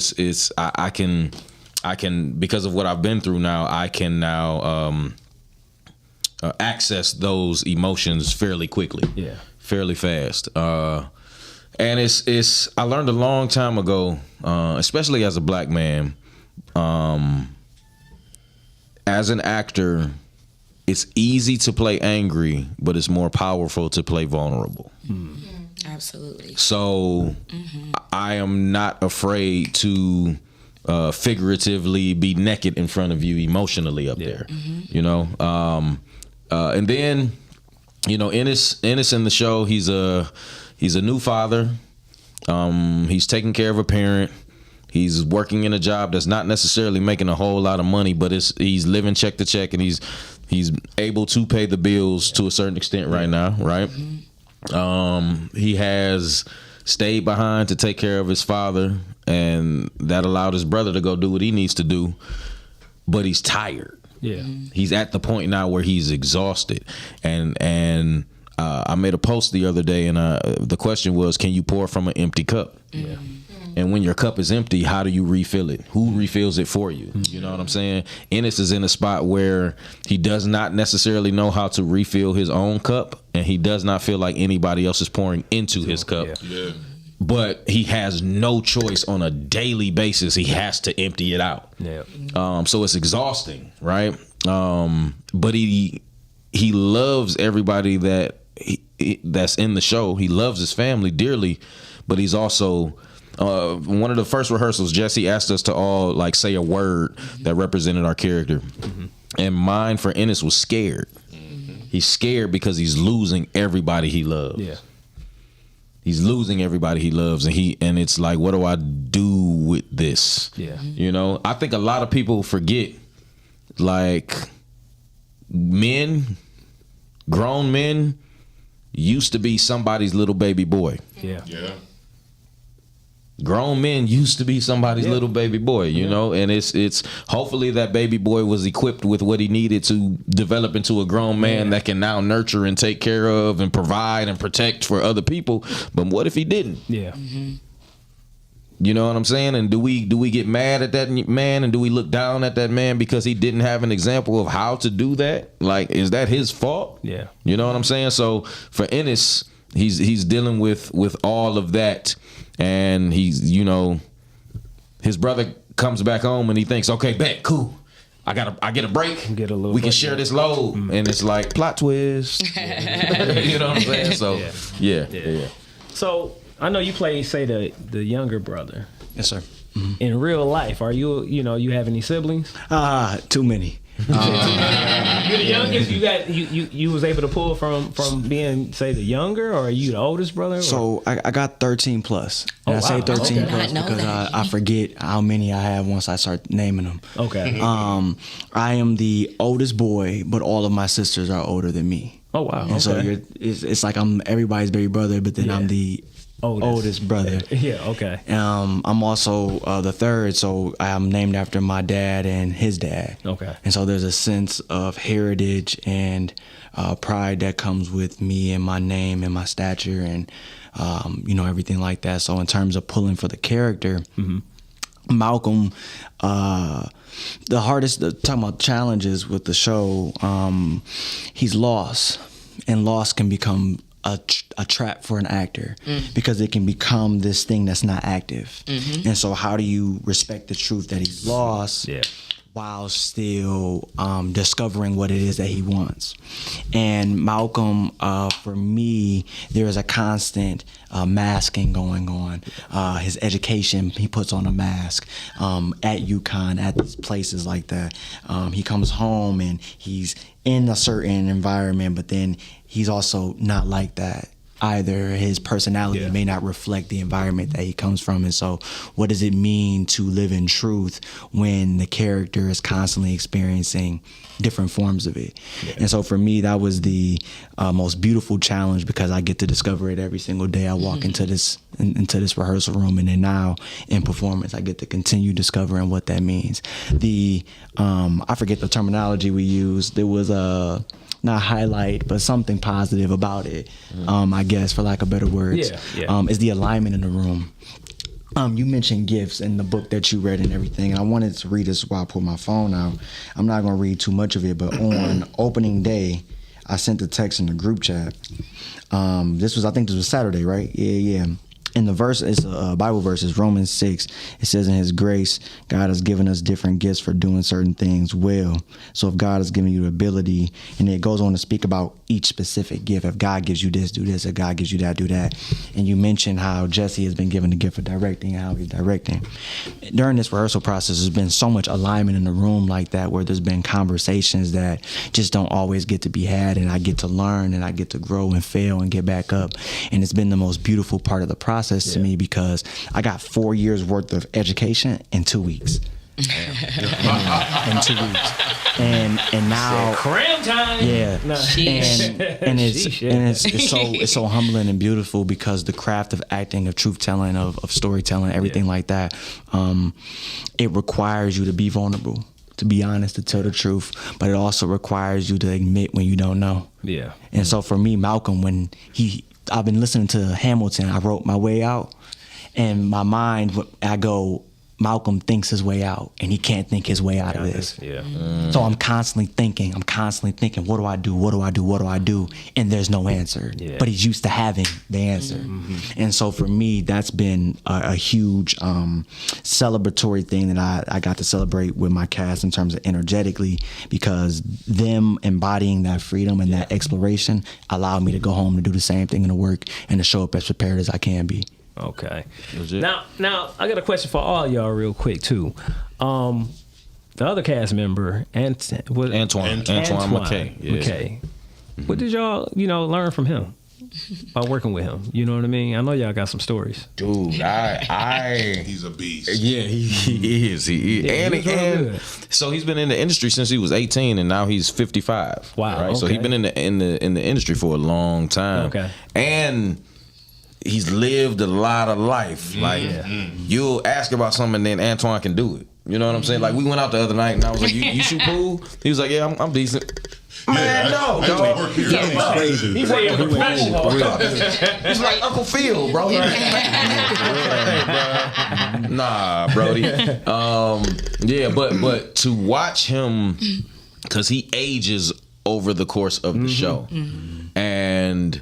I can because of what I've been through now, I can now access those emotions fairly quickly, fairly fast. And it's I learned a long time ago, especially as a black man, as an actor, it's easy to play angry, but it's more powerful to play vulnerable. Absolutely. So I am not afraid to figuratively be naked in front of you emotionally up there, and then, Ennis in the show, he's a new father. He's taking care of a parent. He's working in a job that's not necessarily making a whole lot of money, but he's living check to check, and he's able to pay the bills to a certain extent right now, right? He has stayed behind to take care of his father, and that allowed his brother to go do what he needs to do, but he's tired. He's at the point now where he's exhausted, and I made a post the other day, and the question was, can you pour from an empty cup? And when your cup is empty, how do you refill it? Who refills it for you? You know what I'm saying? Ennis is in a spot where he does not necessarily know how to refill his own cup, and he does not feel like anybody else is pouring into his cup. But he has no choice. On a daily basis, he has to empty it out. So it's exhausting, right? But he he loves everybody that's in the show. He loves his family dearly, but he's also one of the first rehearsals, Jesse asked us to all like say a word that represented our character. And mine for Ennis was scared. He's scared because he's losing everybody he loves. Yeah. He's losing everybody he loves, and it's like, what do I do with this? Yeah. You know, I think a lot of people forget, like, grown men used to be somebody's little baby boy. Yeah. Yeah. Grown men used to be somebody's little baby boy, you know, and it's hopefully that baby boy was equipped with what he needed to develop into a grown man that can now nurture and take care of and provide and protect for other people. But what if he didn't? Yeah. You know what I'm saying? And do we get mad at that man, and do we look down at that man because he didn't have an example of how to do that? Like, is that his fault? Yeah. You know what I'm saying? So for Ennis, he's dealing with all of that. And he's, you know, his brother comes back home and he thinks, okay, bet, cool. I get a break. We can share this load. And it's like plot twist. You know what I'm saying? So yeah. So I know you play, say, the younger brother. Yes, sir. In real life, are you have any siblings? Too many. You're the youngest. You was able to pull from being, say, the younger, or are you the oldest brother? Or? So I got 13 plus. And I say 13 plus because I forget how many I have once I start naming them. Okay. I am the oldest boy, but all of my sisters are older than me. Oh wow. And so it's like I'm everybody's baby brother, but then I'm the oldest brother. Yeah, okay. I'm also the third, so I'm named after my dad and his dad. Okay. And so there's a sense of heritage and pride that comes with me and my name and my stature and everything like that. So in terms of pulling for the character, Malcolm, the hardest, talking about challenges with the show, he's lost, and loss can become a trap for an actor because it can become this thing that's not active. And so how do you respect the truth that he's lost while still discovering what it is that he wants? And Malcolm, for me, there is a constant masking going on. His education, he puts on a mask at UConn, at these places like that. He comes home and he's in a certain environment, but then he's also not like that either. His personality may not reflect the environment that he comes from. And so what does it mean to live in truth when the character is constantly experiencing different forms of it? And so for me, that was the most beautiful challenge, because I get to discover it every single day. I walk into this rehearsal room, and then now in performance I get to continue discovering what that means. I forget the terminology we used. There was not highlight, but something positive about it, I guess, for lack of better words, is the alignment in the room. You mentioned gifts in the book that you read and everything, and I wanted to read this while I pull my phone out. I'm not going to read too much of it, but on opening day, I sent the text in the group chat. I think this was Saturday, right? Yeah. In the verse, it's a Bible verse, it's Romans 6. It says, in his grace, God has given us different gifts for doing certain things well. So if God has given you the ability, and it goes on to speak about each specific gift. If God gives you this, do this. If God gives you that, do that. And you mentioned how Jesse has been given the gift of directing and how he's directing. During this rehearsal process, there's been so much alignment in the room like that, where there's been conversations that just don't always get to be had, and I get to learn and I get to grow and fail and get back up. And it's been the most beautiful part of the process to me, because I got 4 years worth of education in 2 weeks. In 2 weeks, and now cram time. It's so humbling and beautiful, because the craft of acting, of truth telling, of storytelling, everything like that, it requires you to be vulnerable, to be honest, to tell the truth, but it also requires you to admit when you don't know. Yeah. And so for me, Malcolm, when I've been listening to Hamilton, I wrote my way out, and my mind, I go, Malcolm thinks his way out, and he can't think his way out of this. Yeah. So I'm constantly thinking, what do I do? What do I do? What do I do? And there's no answer. Yeah. But he's used to having the answer. And so for me, that's been a huge celebratory thing that I got to celebrate with my cast in terms of energetically, because them embodying that freedom and that exploration allowed me to go home to do the same thing in the work and to show up as prepared as I can be. Okay. Now I got a question for all y'all real quick too. The other cast member, Antoine McKay. Yeah. McKay. What did y'all, learn from him by working with him? You know what I mean? I know y'all got some stories. Dude, he's a beast. Yeah, he is. And so he's been in the industry since he was 18, and now he's 55. Wow. Right? Okay. So he's been in the industry for a long time. Okay. And he's lived a lot of life. Like, you'll ask about something and then Antoine can do it. You know what I'm saying? Like, we went out the other night and I was like, you shoot pool? He was like, yeah, I'm decent. Man, no, dog. Crazy. He's like professional. He's like Uncle Phil, bro. Nah, Brody. Yeah, but to watch him, because he ages over the course of the show. And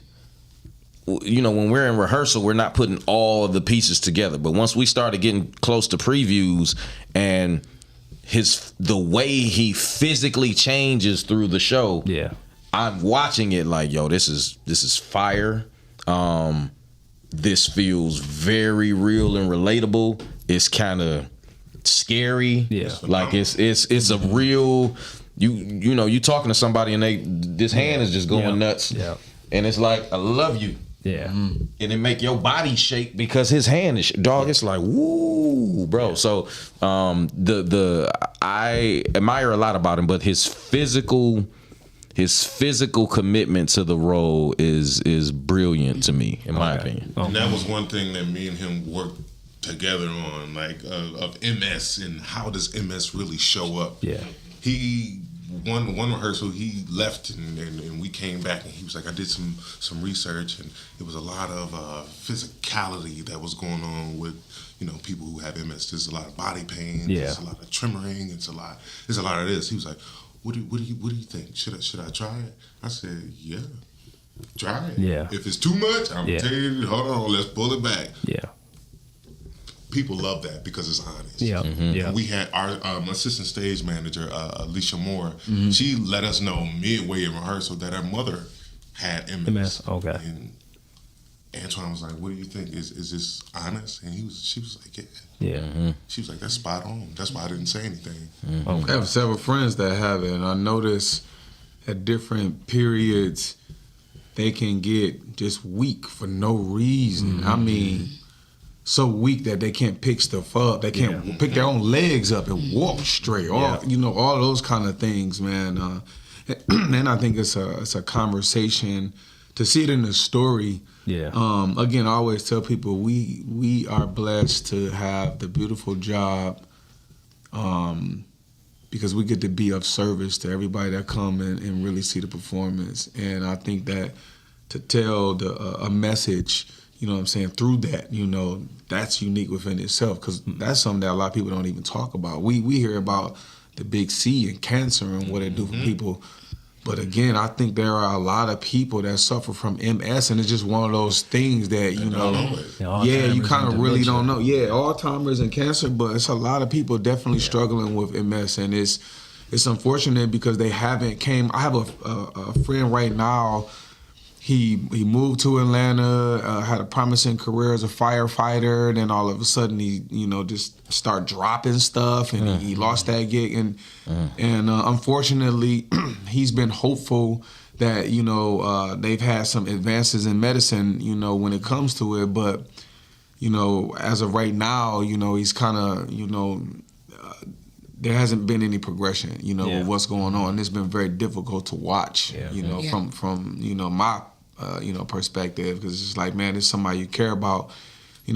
when we're in rehearsal, we're not putting all the pieces together. But once we started getting close to previews and the way he physically changes through the show, I'm watching it like, yo, this is fire. This feels very real and relatable. It's kind of scary. Yeah, like it's a real. You talking to somebody and this hand is just going nuts. Yeah, and it's like, I love you. Yeah, and it make your body shake because his hand is dog. It's like, woo, bro. Yeah. So I admire a lot about him, but his physical commitment to the role is brilliant to me, in my opinion. And that was one thing that me and him worked together on, like of MS and how does MS really show up. Yeah, he. One rehearsal, he left and we came back and he was like, I did some research and it was a lot of physicality that was going on with people who have MS. There's a lot of body pain. Yeah. There's a lot of tremoring. There's a lot of this. He was like, what do you think? Should I try it? I said, yeah, try it. Yeah. If it's too much, I'm gonna tell you, hold on, let's pull it back. Yeah. People love that because it's honest. Yeah, yeah. We had our assistant stage manager, Alicia Moore. She let us know midway in rehearsal that her mother had MS. Okay. And Antoine was like, "What do you think? Is this honest?" And she was like, "Yeah." Yeah. She was like, "That's spot on." That's why I didn't say anything. I have several friends that have it, and I notice at different periods they can get just weak for no reason. I mean, so weak that they can't pick stuff up. They can't pick their own legs up and walk straight. All those kind of things, man. And I think it's a conversation to see it in the story. Yeah. Again, I always tell people we are blessed to have the beautiful job, because we get to be of service to everybody that come and really see the performance. And I think that to tell a message, through that, that's unique within itself, because that's something that a lot of people don't even talk about. We hear about the big C and cancer and what it do for people. But again, I think there are a lot of people that suffer from MS, and it's just one of those things that, you kind of really don't know. Yeah, Alzheimer's and cancer, but it's a lot of people definitely struggling with MS, and it's unfortunate because they haven't came. I have a friend right now. He moved to Atlanta, had a promising career as a firefighter. Then all of a sudden he, just start dropping stuff, and he lost that gig. And unfortunately, he's been hopeful that they've had some advances in medicine, when it comes to it. But as of right now, he's kind of there hasn't been any progression, with what's going on. It's been very difficult to watch, from my perspective, because it's just like, man, it's somebody you care about,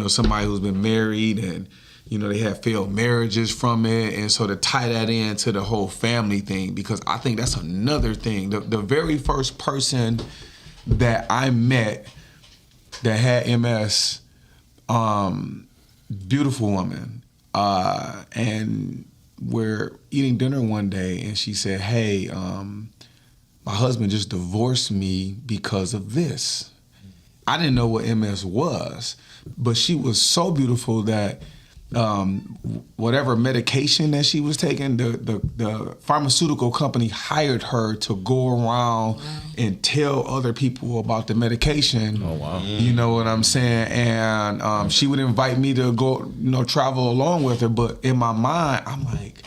somebody who's been married and, they have failed marriages from it. And so to tie that into the whole family thing, because I think that's another thing. The very first person that I met that had MS, beautiful woman, and we're eating dinner one day, and she said, "Hey, my husband just divorced me because of this." I didn't know what MS was, but she was so beautiful that whatever medication that she was taking, the pharmaceutical company hired her to go around and tell other people about the medication. Oh, wow. You know what I'm saying? And she would invite me to go, travel along with her. But in my mind, I'm like,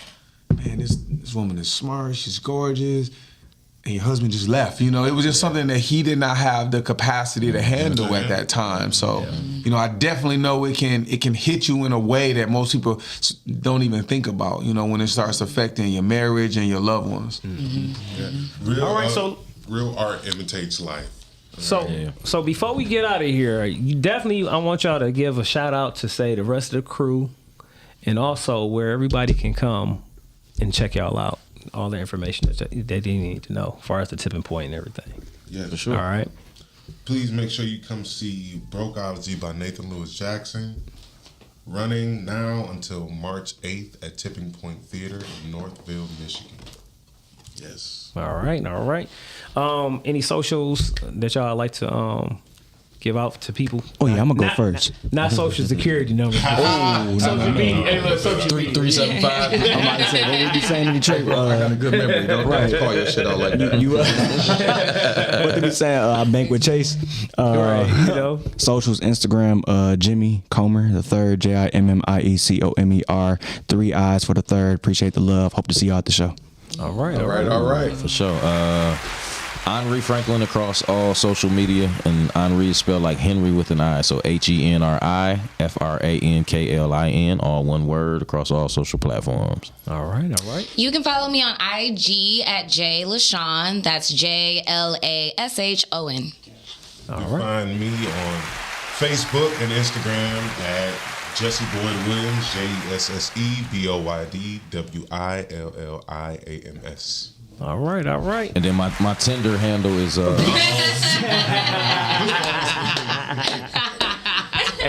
man, this woman is smart. She's gorgeous. And your husband just left. It was just something that he did not have the capacity to handle at that time. So, I definitely know it can hit you in a way that most people don't even think about, when it starts affecting your marriage and your loved ones. Mm-hmm. Yeah. All right, real art imitates life. So before we get out of here, I want y'all to give a shout out to, say, the rest of the crew, and also where everybody can come and check y'all out. All the information that they need to know as far as the tipping point and everything. Yeah, for sure. All right. Please make sure you come see Brokeology by Nathan Lewis Jackson, running now until March 8th at Tipping Point Theater in Northville, Michigan. Yes. All right. Any socials that y'all like to give out to people? Oh yeah, I'm gonna go first. Not social security numbers. Social media. Hey, look, social media. 375. I'm about to say what we be saying in Detroit. I got a good memory. Don't call your shit out like that. What they be saying? I bank with Chase. Right. Socials: Instagram, Jimmy Comer the third, JIMMIECOMER, 3 eyes for the third. Appreciate the love. Hope to see y'all at the show. All right. For sure. Henri Franklin across all social media, and Henri is spelled like Henry with an I, so HENRI FRANKLIN, all one word across all social platforms. All right. You can follow me on IG at JLashon. That's JLASHON. You can find me on Facebook and Instagram at Jesse Boyd Williams, JESSEBOYDWILLIAMS. All right. And then my Tinder handle is Hey,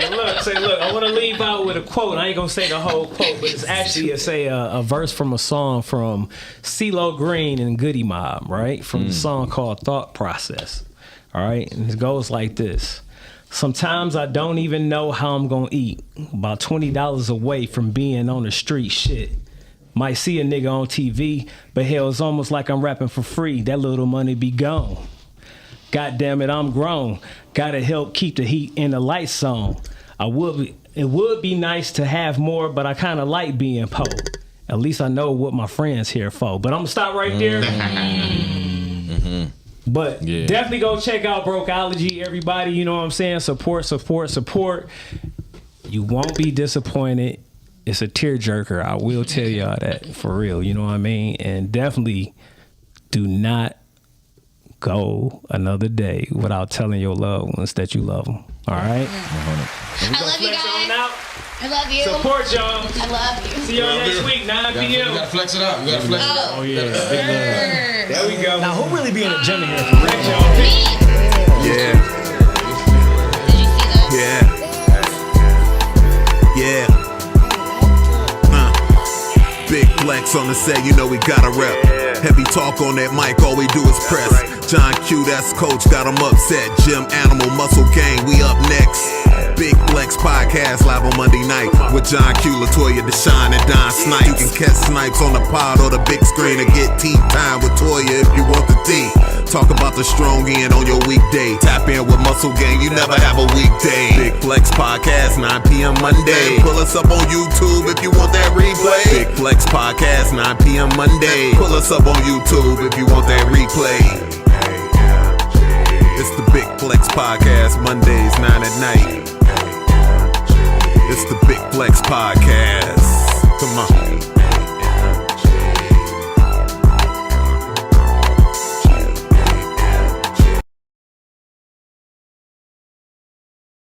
look, I want to leave out with a quote. I ain't gonna say the whole quote, but it's actually a verse from a song from CeeLo Green and Goody Mob, right? From the song called Thought Process. All right, and it goes like this: sometimes I don't even know how I'm gonna eat. About $20 away from being on the street, shit. Might see a nigga on TV, but hell, it's almost like I'm rapping for free. That little money be gone. God damn it, I'm grown. Gotta help keep the heat and the lights on. It would be nice to have more, but I kind of like being poor. At least I know what my friends here for. But I'm gonna stop right there. But definitely go check out Brokeology, everybody. You know what I'm saying? Support. You won't be disappointed. It's a tearjerker. I will tell y'all that for real. You know what I mean? And definitely do not go another day without telling your loved ones that you love them. All right? I love you guys. I love you. Support y'all. I love you. See y'all next week, 9 p.m. You gotta flex it out. Oh, yeah. There we go. Now, who really be in the gym in here for real? Yeah. Did you see that? Yeah. Big flex on the set, you know we gotta rep. Heavy talk on that mic, all we do is press. John Q, that's coach, got him upset. Gym Animal, Muscle Gang, we up next. Big Flex Podcast live on Monday night with John Q, Latoya, Deshaun, and Don Snipes. You can catch Snipes on the pod or the big screen, or get tea time with Toya if you want the tea. Talk about the strong end on your weekday. Tap in with Muscle Gang, you never have a weekday. Big Flex Podcast, 9 p.m. Monday. Pull us up on YouTube if you want that replay. Big Flex Podcast, 9 p.m. Monday. Pull us up on YouTube if you want that replay. It's the Big Flex Podcast, Mondays, 9 at night. It's the Big Flex Podcast. Come on.